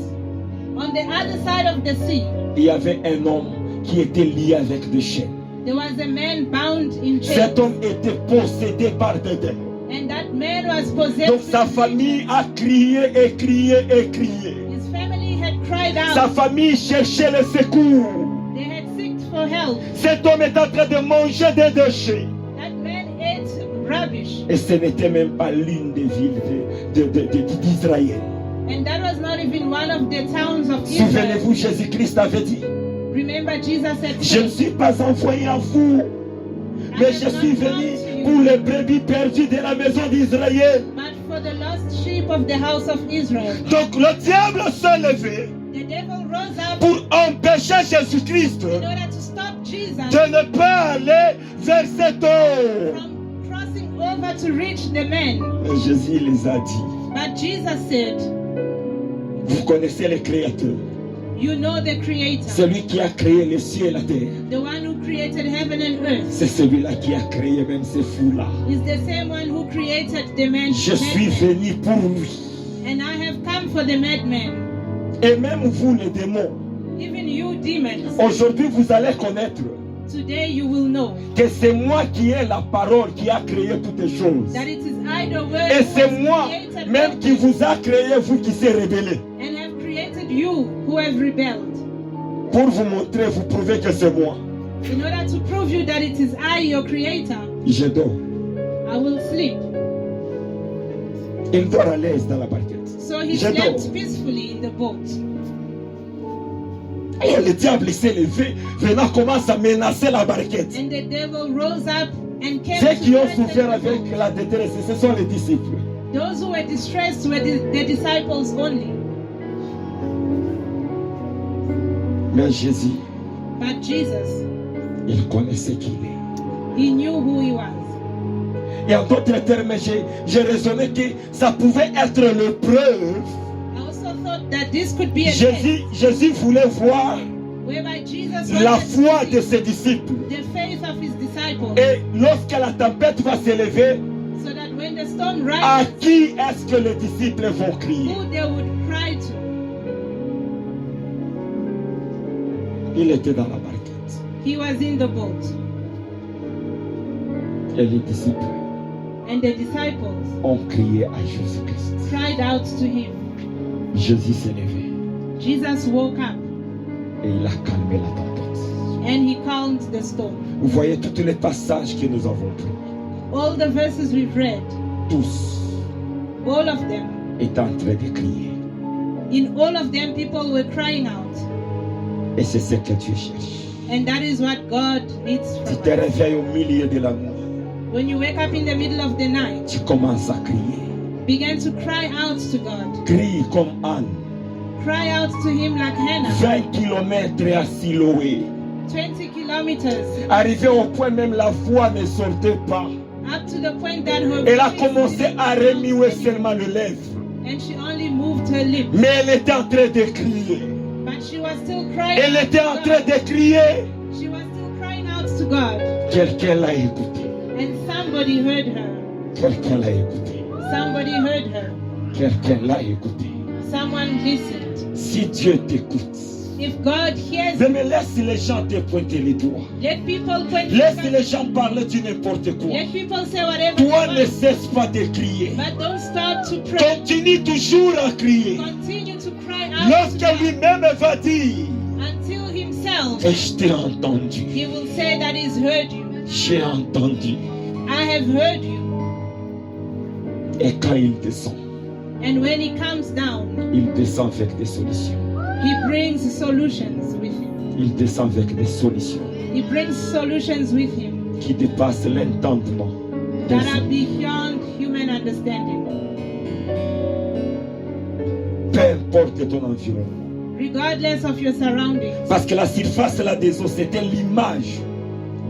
on the other side of the sea, il y avait un homme qui était lié avec des chaînes. there was a man bound in chains, Cet homme était possédé par des démons. and that man was possessed. Donc with sa demons. famille a crié et crié et crié. His family had cried Sa out. famille cherchait le secours. They had sought for help. Cet homme est en train de manger des déchets. That man ate rubbish, Et ce n'était même pas l'une des villes d'Israël. and that was not even one of the towns of Israel. Souvenez-vous, Jésus-Christ avait dit, Remember, Jesus had je ne said, suis pas envoyé à vous, mais je suis venu pour les brebis perdues de la maison d'Israël. but for the lost sheep of the house of Israel. Donc le diable s'est levé The devil rose up pour empêcher Jésus-Christ in order to stop Jesus de ne pas aller vers cet homme. from crossing over to reach the men. Et Jésus les a dit, But Jesus said, vous connaissez le Créateur, you know the Creator, celui qui a créé les cieux et la terre. the one who created heaven and earth. C'est celui-là qui a créé même ces fous-là. Is the same one who created the man. Je suis madman. venu pour lui. And I have come for the madman. Et même vous les démons, Even you demons, aujourd'hui vous allez connaître today you will know que c'est moi qui ai la parole qui a créé toutes les choses. that it is I the word Et who c'est has moi created même qui everything vous a créé, vous qui s'est rebellé. and have created you who have rebelled. Pour vous montrer, vous prouver que c'est moi. In order to prove you that it is I, your creator, Je dors. I will sleep. Il dort à l'aise dans la barquette. So he Je dors. slept peacefully in the boat. Et le diable s'est levé, venant commence à menacer la barquette. And the devil rose up and came Ceux qui to ont threaten souffert the avec boat. la détresse, ce sont les disciples. Those who were distressed were the disciples only. Mais Jésus, But Jesus, il connaissait qui il est. he knew who he was. Et en d'autres termes, j'ai raisonné que ça pouvait être l'épreuve. I also thought that this could be a test Jésus voulait voir whereby Jesus la wanted foi to de see ses disciples. the faith of his disciples, Et lorsque la tempête va s'élever, so that when the storm à rises, qui est-ce que les disciples vont crier? who they would cry to. Il était dans la barquette. He was in the boat, Et les disciples and the disciples ont crié à Jésus-Christ. cried out to him. Jésus s'est levé Jesus woke up et il a calmé la tempête. and he calmed the storm. Vous voyez tous les passages que nous avons pris. All the verses we've read, Tous all of them, étaient en train de crier. in all of them, people were crying out. Et c'est ce que Dieu cherche. And that is what God needs Tu from te us. réveilles au milieu de la nuit. When you wake up in the middle of the night, Tu commences à crier. begin to cry out to God. Crie comme Anne. Cry out to him like Hannah. 20 kilomètres à Siloé. 20 kilometers, Arrivé au point même la voix ne sortait pas. up to the point that her Elle a voice commencé didn't à come remuer out, seulement le lèvre. and she only moved her lips. Mais elle était en train de crier. But she was still crying Elle out était en to train God. de crier. She was still crying out to God. Quelqu'un l'a écouté. And somebody heard her. Quelqu'un l'a écouté. Somebody heard her. Quelqu'un l'a écouté. Someone listened. Si Dieu t'écoute, If God hears je you, me laisse les gens te pointer les doigts. let people point Laisse fingers. les gens parler du n'importe quoi. Let people say whatever Toi they ne want. cesse pas de crier. But don't stop to pray. Continue toujours à crier. Continue to cry out to Lorsque God lui-même va dire, until himself, et je t'ai entendu. he will say that he's heard you. J'ai entendu. I have heard you. Et quand il descend, And when he comes down, il descend avec des solutions. he brings solutions with Il descend avec des solutions He brings solutions with him qui dépassent l'entendement. des that are hommes. beyond human understanding. Peu importe ton environnement. Regardless of your surroundings. Parce que la surface là des eaux, c'était l'image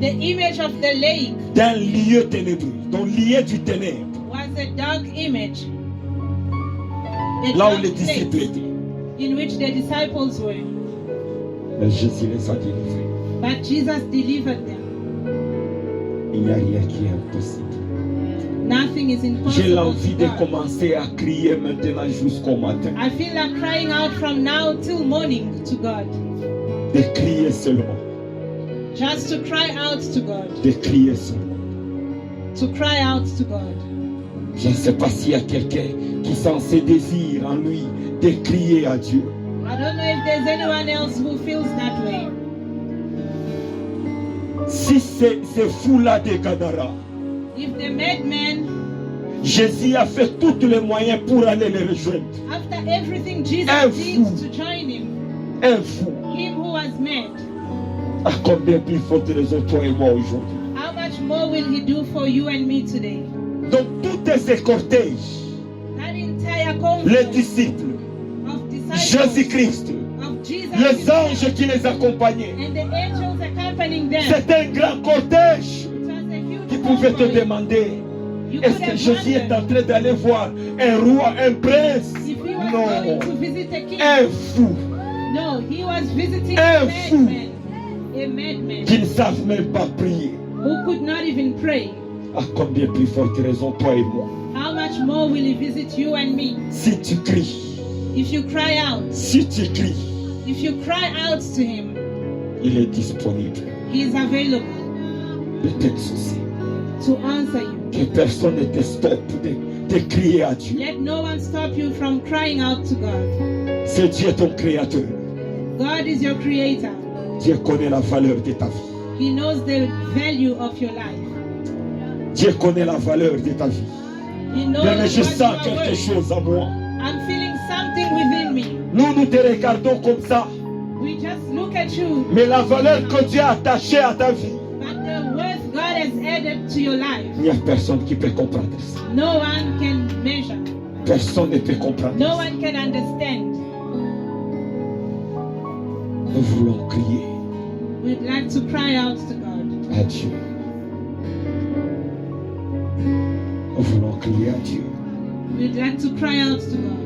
The image of the lake d'un lieu ténébreux, d'un lieu du ténèbre, was a dark image. A là où dark les disciples place étaient. in which the disciples were. Mais Jésus les a délivrés. But Jesus delivered them. Il n'y a rien qui est impossible. Nothing is J'ai impossible l'envie to de God. commencer à crier maintenant jusqu'au matin. I feel like crying out from now till morning to God. De crier seulement. Just to cry out to God. De crier seulement. To cry out to God. Je ne sais pas s'il y a quelqu'un qui sent ses désirs en lui de crier à Dieu. I don't know if there's anyone else who feels that way. Si c'est fou-là de Gadara, If the madman, Jésus a fait tous les moyens pour aller les rejoindre. after everything Jesus Un did fou. to join him, Un fou. him who was mad, À combien plus forte raison toi et moi aujourd'hui? how much more will he do for you and me today? Donc tous ces cortèges, That entire les convoy disciples, of disciples Jésus-Christ, of Jesus les anges himself qui les accompagnaient, and the angels accompanying them. c'est un grand cortège It was a huge qui pouvait te convoy. demander, You est-ce could que have Jésus est en wondered train d'aller voir un roi, un prince? if he was Non, going to visit a king. un fou No, he was visiting Un a fou. madman. A madman qui ne savent même pas prier. who could not even pray. À combien plus forte raison toi et moi? How much more will he visit you and me? Si tu cries, If you cry out, si tu cries, if you cry out to him, il est disponible he is available de t'exaucer. to answer you. Que personne ne te stoppe de crier à Dieu. Let no one stop you from crying out to God. C'est Dieu ton créateur. God is your creator. Dieu connaît la valeur de ta vie. He knows the value of your life. Dieu connaît la valeur de ta vie. He knows Bien, mais je what sens you are quelque worth. chose en moi. I'm feeling something within me. Nous te regardons comme ça. We just look at you, Mais la valeur que Dieu a attachée à ta vie, but the worth God has added to your life, il n'y a personne qui peut comprendre ça. no one can measure. Personne ne peut comprendre No ça. one can understand. Nous voulons crier We'd like to cry out to God. à Dieu. Nous voulons crier à Dieu. We'd like to cry out to God.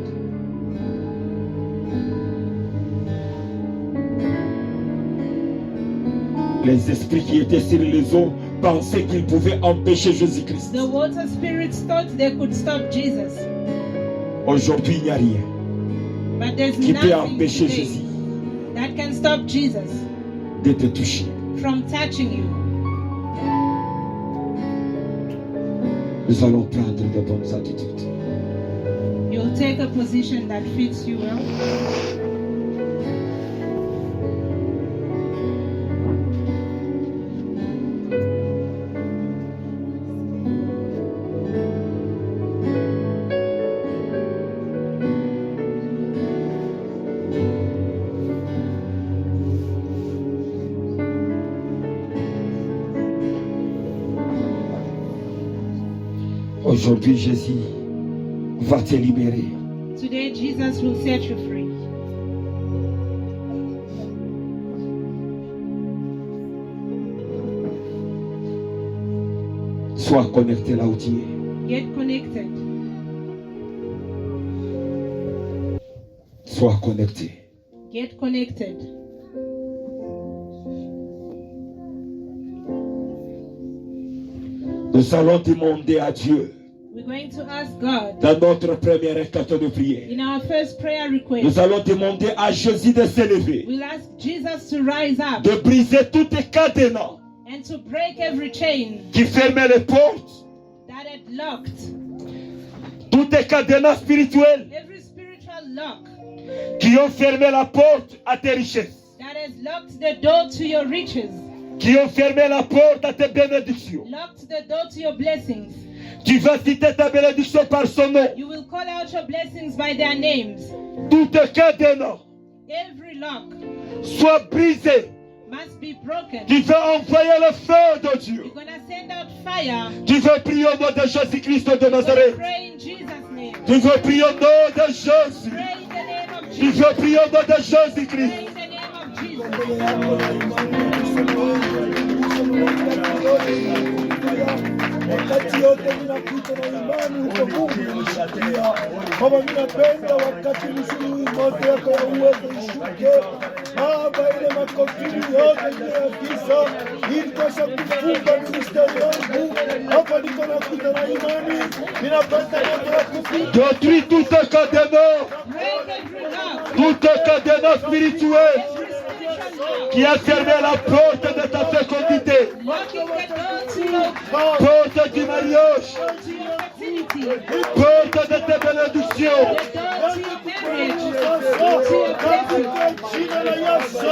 Les esprits qui étaient sur les eaux pensaient qu'ils pouvaient empêcher Jésus-Christ. The water spirits thought they could stop Jesus, Aujourd'hui, il n'y a rien but there's qui peut nothing empêcher today Jésus that can stop Jesus de te toucher. from touching you. Nous allons prendre de bonnes attitudes. You'll take a position that fits you well. Aujourd'hui, Jésus va te libérer. Today, Jesus will set you free. Sois connecté là où tu es. Get connected. Sois connecté. Get connected. Nous allons demander à Dieu We're going to ask God dans notre première éclatement de prière. in our first prayer request. Nous allons demander à Jésus de s'élever, We'll ask Jesus to rise up de briser toutes les cadenas and to break every chain qui fermaient les portes, that had locked, toutes les cadenas spirituelles every spiritual lock qui ont fermé la porte à tes richesses, that has locked the door to your riches, qui ont fermé la porte à tes bénédictions. locked the door to your blessings. Tu vas citer ta bénédiction par son nom. You will call out your blessings by their names. Toutes les cadenas Every lock soit brisé. must be broken. Tu veux envoyer le feu de Dieu. You're going to send out fire. Tu veux prier au nom de Jésus-Christ de Nazareth. Pray in Jesus' name. Tu veux prier au nom de Jésus. Pray in the name of Tu Jesus. veux prier au nom de Pray Jésus-Christ. in the name of Jesus. Wakati yote ninapita na imani huko Mungu nishakia. Baba, ninapenda wakati mzuri moto yako ya uwezo ishuke. Baba, ile makofini yote ile ya giza ilitosha kufunga ministeri yangu. Hapa niko nakuta na imani, ninapata moto ya kupita. Détruis tout cadenas, Break every lock. tout cadenas spirituel Every spiritual lock. qui a fermé la porte de ta fécondité, Locking the door to your porte du mariage, fertility. porte de tes bénédictions. The door to your marriage. To your blessing. Jina la Yesu,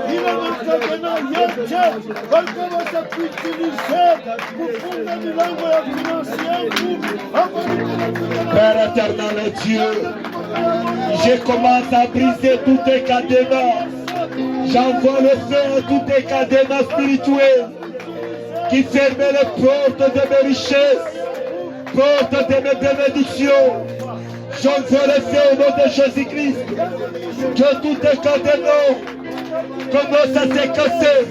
ile makofini yote walikuwa kuitilize kufunga milango ya finansi yangu. Hapa niko nakuta na Père éternel et Dieu, je commence à briser toutes tes cadenas. J'envoie le feu à toutes tes cadenas spirituelles qui ferment les portes de mes richesses, portes de mes bénédictions. J'envoie le feu au nom de Jésus-Christ. Que toutes tes cadenas commencent à se casser,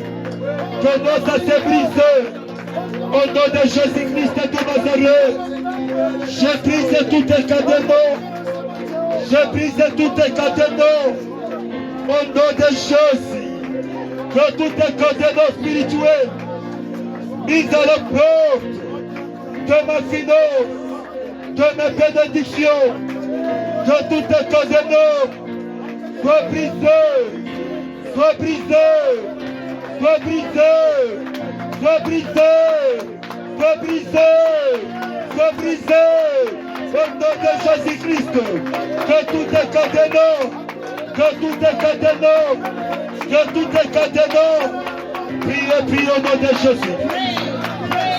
commencent à se briser. Au nom de Jésus-Christ de Nazareth, je brise toutes tes cadenas. Je brise toutes tes cadenas. Au nom de Jésus, que toutes tes cadenas spirituelles mises à la porte de ma finance, de mes bénédictions, que toutes tes cadenas soient brisées, soient brisées, soient brisées, soient brisées, soient brisées, soient brisées. Au nom de Jésus-Christ, que toutes tes cadenas, que toutes tes cadenas, que toutes tes cadenas, priez, priez au nom de Jésus. Pray. Pray,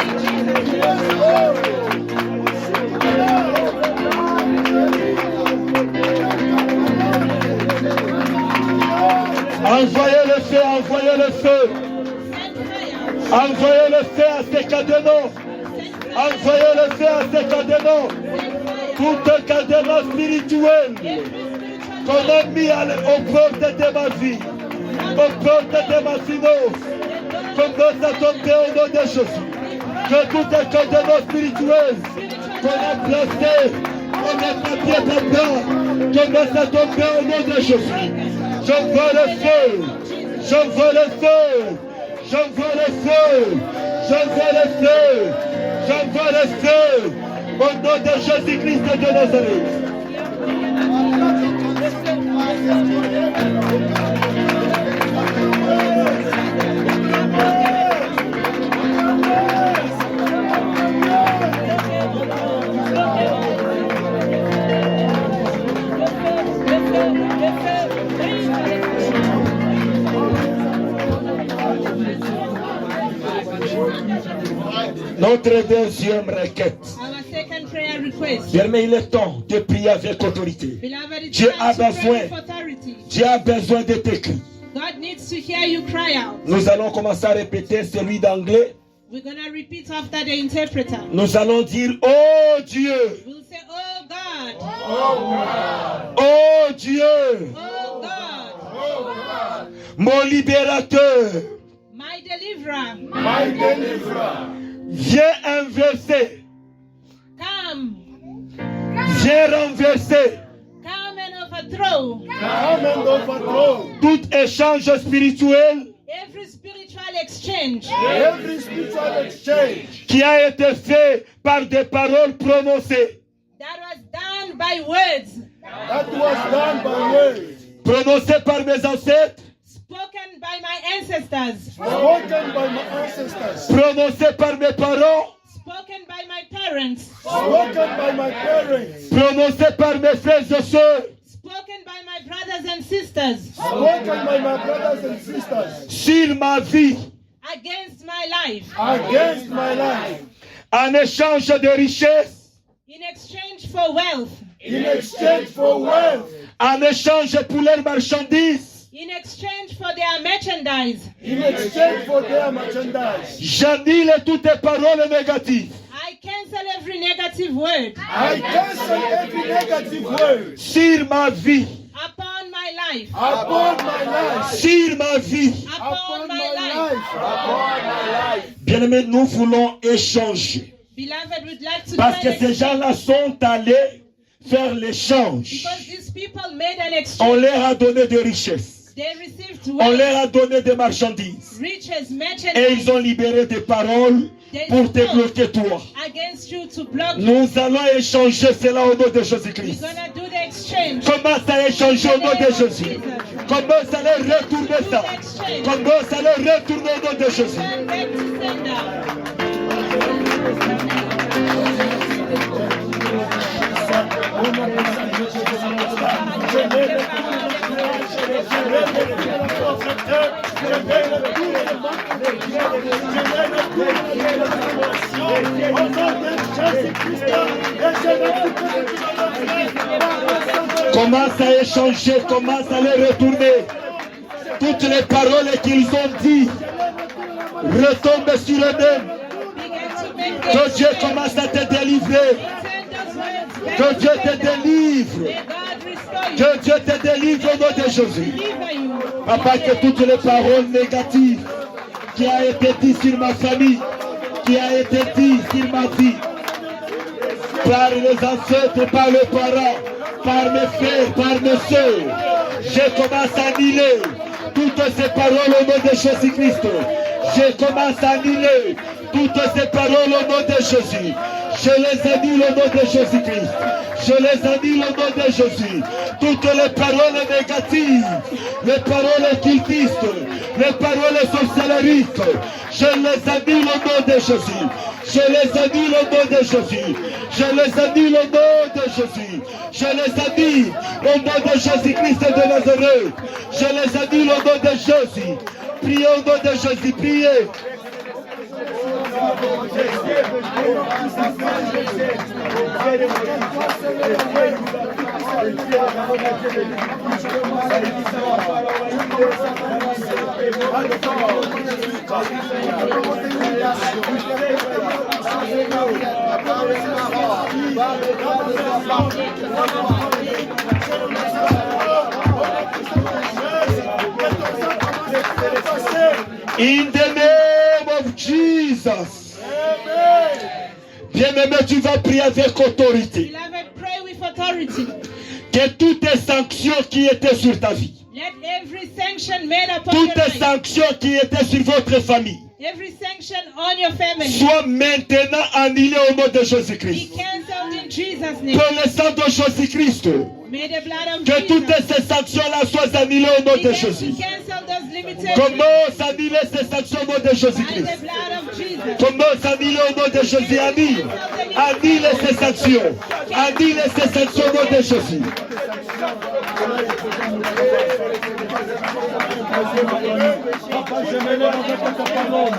Jesus. Envoyez le feu, envoyez le feu. Send fire. Envoyez le feu à ces cadenas. Send fire. Envoyez le feu à ces cadenas. Send fire. Toutes cadenas spirituelles Every spiritual qu'on a mis aux portes de ma vie, aux portes de ma finance, commence à tomber au nom de Jésus. Que toutes les cadenas spirituelles qu'on a placées, on a papier papa, commence à tomber au nom de Jésus. J'envoie le feu, j'envoie le feu, j'envoie le feu, j'envoie le feu, j'envoie le feu, au nom de Jésus-Christ de Nazareth. Notre deuxième requête. Our second prayer request. Bien-aimé, il est temps de prier avec autorité. Beloved, it's Dieu a time to pray besoin. with authority. Tu as besoin de tes cris. God needs to hear you cry out. Nous allons commencer à répéter celui d'anglais. We're going to repeat after the interpreter. Nous allons dire, oh Dieu, We'll say, oh God, oh Dieu, oh God, mon libérateur, my deliverer, my deliverer. viens inverser, come, viens renverser come and overthrow Come and overthrow tout échange spirituel every spiritual exchange every spiritual exchange qui a été fait par des paroles prononcées. that was done by words, that was done by words, Prononcées par mes ancêtres, spoken by my ancestors, spoken by my ancestors, prononcées par mes parents, spoken by my parents, spoken by my parents, prononcées par mes frères et sœurs, spoken by my brothers and sisters, spoken by my brothers and sisters, sur ma vie, against my life, against my life, en échange de richesses, in exchange for wealth, in exchange for wealth, en échange pour leurs marchandises, in exchange for their merchandise. In exchange for their merchandise. J'annule toutes tes paroles négatives I cancel every negative word I cancel every negative word sur ma vie, upon my life. upon my life. sur ma vie. Upon my life. Upon my life. Bien-aimés, nous voulons échanger. Beloved, we'd like to Parce do que an ces exchange gens-là sont allés faire l'échange. because these people made an On exchange. leur a donné des richesses. They received On wealth, leur a donné des marchandises. riches, Et merchandise ils ont libéré des paroles pour te bloquer toi. against you to block you. Nous allons échanger cela au nom de We're Jésus-Christ. gonna do the exchange. Commence à échanger au nom de Jésus. Commence à leur retourner ça. Commence à leur retourner au nom de Jésus. Turn back to sender. Commence à échanger, commence à les retourner. Toutes les paroles qu'ils ont dites retombent sur eux-mêmes. Begin to make the Que Dieu exchange. commence à te délivrer. Send those words back Que to Dieu te sender. délivre. May God restore you. Que Dieu te délivre au nom de Jésus. Deliver you. Papa, que toutes les paroles négatives qui a été dites sur ma famille, qui a été dites sur ma vie, par les ancêtres, par les parents, par mes frères, par mes soeurs, je commence à annuler toutes ces paroles au nom de Jésus-Christ. Je commence à annuler toutes ces paroles au nom de Jésus. Je les annule au nom de Jésus-Christ. Je les annule au nom de Jésus. Toutes les paroles négatives, les paroles occultistes, les paroles sorcelleristes, je les annule au nom de Jésus. Je les annule au nom de Jésus. Je les annule au nom de Jésus. Je les annule au nom de Jésus-Christ de Nazareth. Je les annule au nom de Jésus. Priez au nom de Jésus. Priez. In the name of Jesus. Bien-aimé, tu vas prier avec autorité. Beloved, pray with authority. Que toutes les sanctions qui étaient sur ta vie, Let every sanction made upon your toutes les life, sanctions qui étaient sur votre famille, every sanction on your family, soient maintenant annulées au nom de be Jésus-Christ. cancelled in Jesus' name. Que le sang de Jésus-Christ, May the blood of que toutes Jesus ces sanctions-là soient annulées au nom de begin Jésus. to cancel those limitations Commence à annuler ces sanctions au nom de by Jésus-Christ. the blood of Jesus. Commence à annuler au nom de Jésus. Annule. Annule ces sanctions. Annule ces sanctions au nom de Jésus. Papa, je me lève avec ta parole.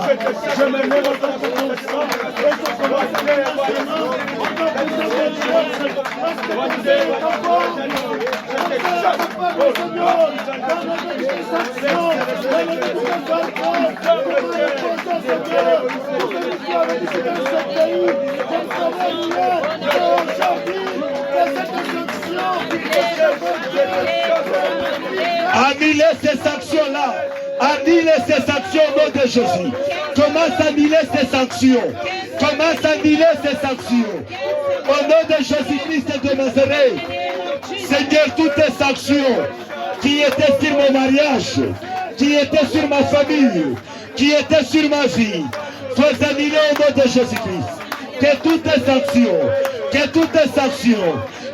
Je me lève avec ton sang. Et je commence à faire maintenant. Annulez ces sanctions-là. Annulez ces sanctions au nom de Jésus. Commence à annuler ces sanctions. Commence à annuler ces sanctions. Au nom de Jésus-Christ de Nazareth. Seigneur, toutes les sanctions qui étaient sur mon mariage, qui étaient sur ma famille, qui étaient sur ma vie, soient annulées au nom de Jésus-Christ. Que toutes les sanctions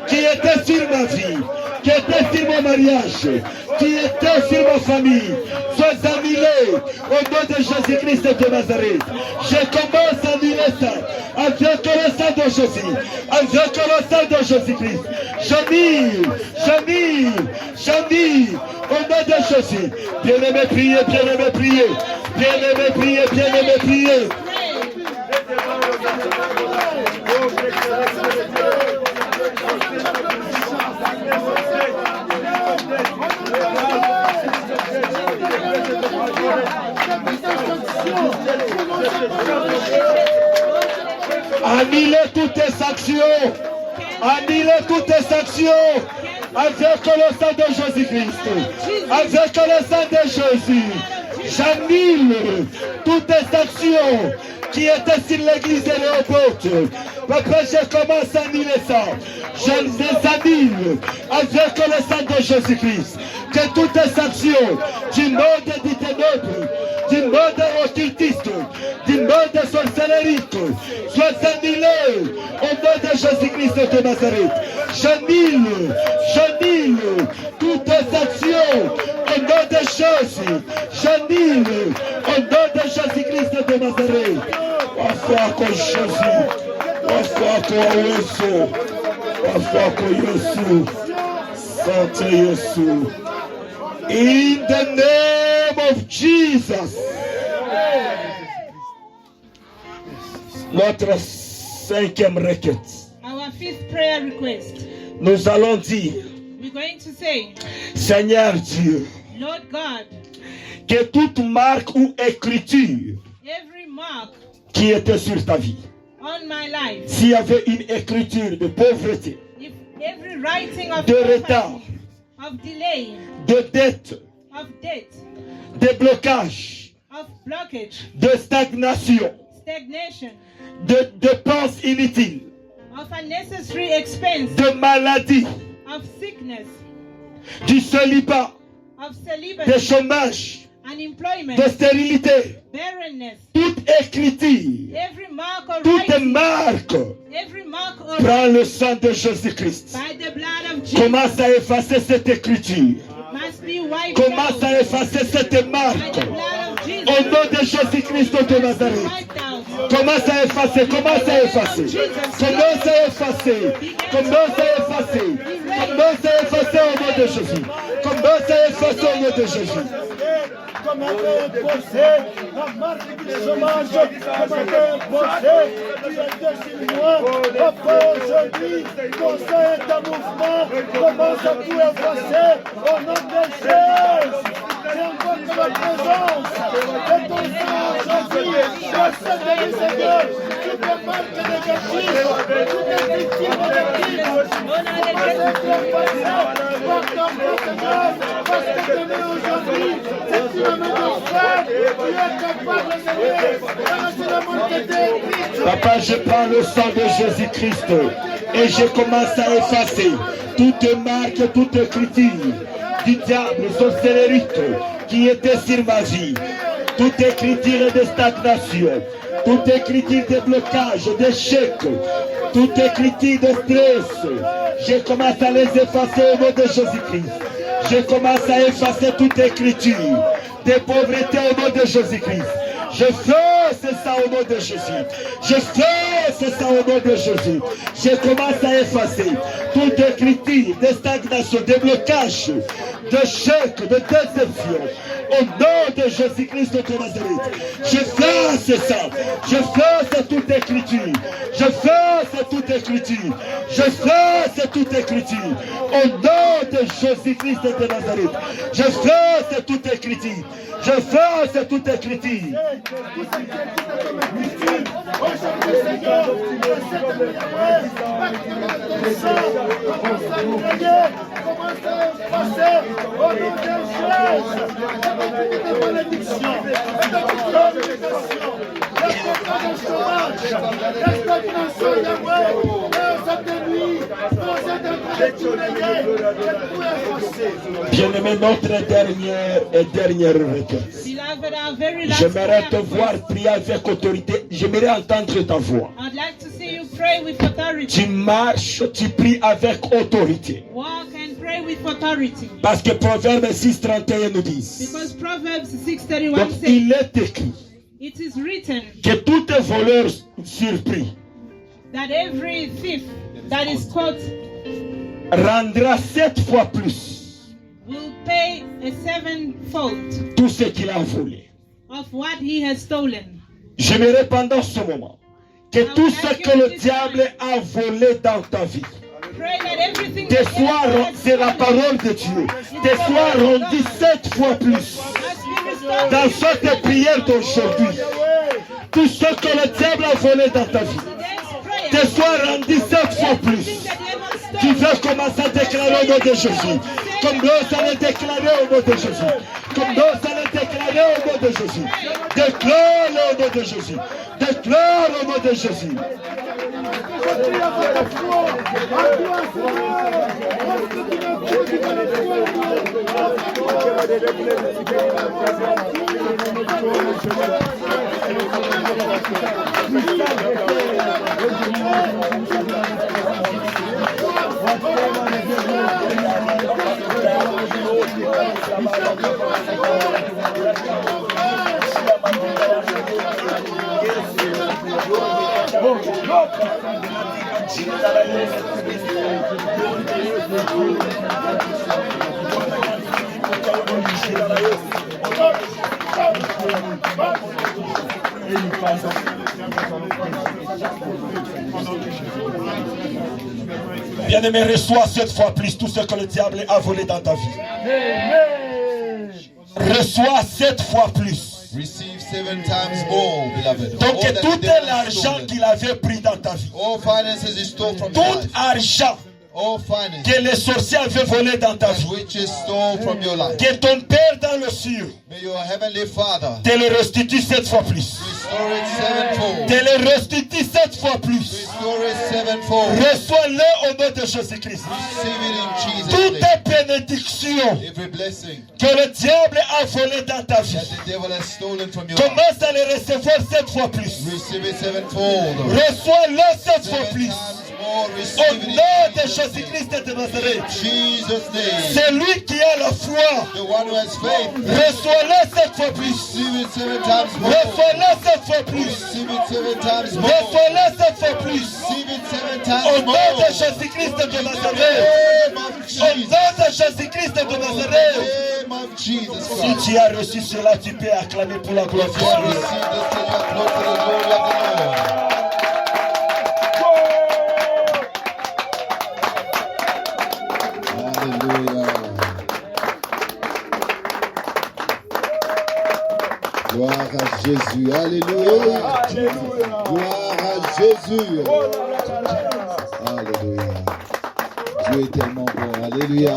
qui étaient sur ma vie, qui étaient sur mon mariage, qui étaient sur ma famille, soient annulées au nom de Jésus-Christ de Nazareth. Je commence à annuler ça avec le sang de Jésus, avec le sang de Jésus-Christ. J'annule au nom de Jésus. Bien-aimé, priez, bien-aimé, priez. Bien-aimé, priez, bien-aimé, priez. Annulez toutes tes actions. Annulez toutes tes actions. Avec le sang de Jésus-Christ. Avec le sang de Jésus. J'annule toutes tes actions qui étaient sur l'église de Léopold. Papa, je commence à annuler ça. Je les annule avec le sang de Jésus-Christ. Que toutes tes actions du monde des ténèbres, du monde occultiste, du monde sorcellerique soient annulées au nom de Jésus-Christ de Nazareth. J'annule toutes tes actions au nom de Jésus. J'annule au nom de Jésus-Christ de Nazareth. Wafako Jésus. Wafako Yesu. Wafako Yesu. Santé Yesu. In the name of Jesus. Notre cinquième requête. Our fifth prayer request. Nous allons dire, We're going to say, Seigneur Dieu, Lord God, que toute marque ou écriture every mark qui était sur ta vie, on my life, s'il y avait une écriture de pauvreté, if every writing of de poverty, retard, of delay, de dette, of debt, de blocage, of blockage, de stagnation, stagnation, de dépenses inutiles, of unnecessary expense, de maladie, of sickness, du célibat, of de celibacy, chômage, unemployment, de stérilité, barrenness, toute écriture, every mark or toute writing, marque, every mark or prends le sang de Jésus-Christ. by the blood of Jesus, Commence à effacer cette écriture. must be wiped Commence out à effacer cette by marque. the blood of Jesus, Au nom de Jésus-Christ de Nazareth. wiped out. Commence à effacer, commence à effacer. Commence à effacer. Commence à effacer. Commence à effacer au nom de Jésus. Commence à effacer au nom de Jésus. Comme avait imposé la marque du chômage, comme avait imposé qui était sur moi. Papa, aujourd'hui, ton sein est en mouvement, commence à tout effacer au nom de Jésus. J'invoque la présence de ton sang aujourd'hui. Procède de Seigneur, toutes les marques négatives, toutes les victimes négatives, commence à être effacées par ton Seigneur, parce que demain aujourd'hui, c'est une Papa, je prends le sang de Jésus-Christ et je commence à effacer toute marque, toute écriture du diable, sorcellerique qui était sur ma vie, toute écriture de stagnation, toute écriture de blocage, d'échec, toute écriture de stress. Je commence à les effacer au nom de Jésus-Christ. Je commence à effacer toute écriture de pauvreté au nom de Jésus-Christ. Je fais ça au nom de Jésus. Je fais ça au nom de Jésus. Je commence à effacer toute écriture de stagnation, de blocage, d'échec, de déception. Au nom de Jésus-Christ de Nazareth. Je fais ça. Je fais toute écriture. Je fais toute écriture. Je fais toute écriture. Au nom de Jésus-Christ de Nazareth. Je fais toute écriture. Je fais toute écriture. Bien-aimé, notre dernière requête. Beloved, our very last J'aimerais te prayer voir request. prier avec autorité. J'aimerais entendre ta voix. I'd like to see you pray with authority. Tu marches, tu pries avec autorité. Walk and pray with authority. Parce que Proverbe 6:31 nous dit. Because Proverbs 6:31 Donc says, il est écrit it is written que tout voleur surpris that every thief that is caught rendra 7 fois plus will pay a sevenfold tout ce qu'il a volé. of what he has stolen. J'aimerais pendant ce moment que tout ce que le diable a volé dans ta vie, Pray that everything tes that the soirs, enemy has c'est la stolen parole de Dieu, tes soirs rendus 7 fois plus. must be restored Dans to you. cette prière d'aujourd'hui, tout ce que le diable a volé dans ta vie te soit rendu 7 fois plus. Tu veux commencer à déclarer au nom de Jésus. Comme d'autres allaient déclarer au nom de Jésus. Comme d'autres allaient déclarer au nom de Jésus. Déclare au nom de Jésus. Déclare au nom de Jésus. Bien-aimé, reçois 7 fois plus tout ce que le diable a volé dans ta vie. Reçois 7 fois plus. Receive 7 times more, beloved. Donc tout l'argent qu'il avait pris dans ta vie, All finances is stolen from tout your life. argent All finances que les sorciers avaient volé dans ta that vie, witches stole from your life. que ton Père dans le ciel May your heavenly Father te le restitue 7 fois plus. restore it sevenfold. Te le restitue 7 fois plus. Restore it sevenfold. Reçois-le au nom de Jésus-Christ. Receive it in Jesus' Toute name. bénédiction Every blessing que le diable a volé dans ta vie, that the devil has stolen from your life. commence à les recevoir 7 fois plus. Receive it sevenfold. Reçois-le 7 fois 7 plus. times more. Au Receive it nom in de Jesus' name. Jésus-Christ de Nazareth. Jesus' name. C'est lui qui a la foi. The one who has faith. Reçois-le 7 fois plus. Receive it 7 times more. Reçois-le 7 fois plus. Receive it 7 times more. Reçois-le 7 fois plus. Receive it 7 Au times nom more. de Jésus-Christ de Nazareth. Name of Au Jesus. nom de Jésus-Christ de Nazareth. Name of Jesus Si Christ. tu as reçu cela, tu peux acclamer pour la gloire de If you have Dieu. received this, then you applaud for the glory of the Lord. Alléluia. Gloire à Jésus. Alléluia. Gloire à Jésus. Alléluia. Dieu est tellement bon. Alléluia.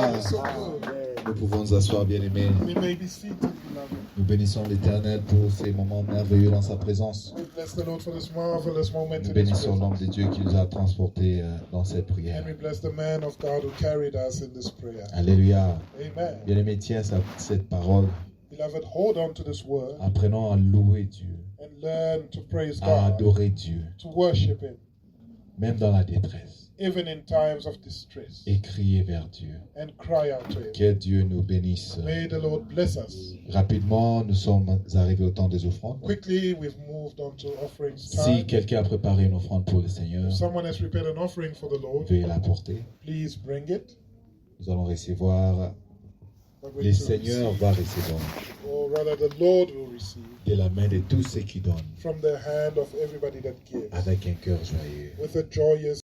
Nous pouvons nous asseoir, bien-aimés. We may be seated, beloved. Nous bénissons l'Éternel pour ces moments merveilleux dans sa présence. We bless the Lord for this marvelous moment Nous in His bénissons presence. l'homme de Dieu qui nous a transportés dans cette prière. And we bless the man of God who carried us in this prayer. Alléluia. Amen. Bien-aimés, tiens cette parole. Beloved, hold on to this word Apprenons à louer Dieu, and learn to praise à God, adorer Dieu, to worship Him, même dans la détresse, even in times of distress, et crier vers Dieu. and cry out to Him. Que Dieu nous bénisse. May the Lord bless us. Rapidement, nous sommes arrivés au temps des offrandes. Quickly, we've moved on to offerings Si time. quelqu'un a préparé une offrande pour le Seigneur, If someone has prepared an offering for the Lord, veuillez l'apporter. please bring it. Nous allons recevoir, We're going le to Seigneur receive, va recevoir or rather, the Lord will receive de la main de tous ceux qui donnent from the hand of everybody that gives avec un cœur joyeux. with a joyous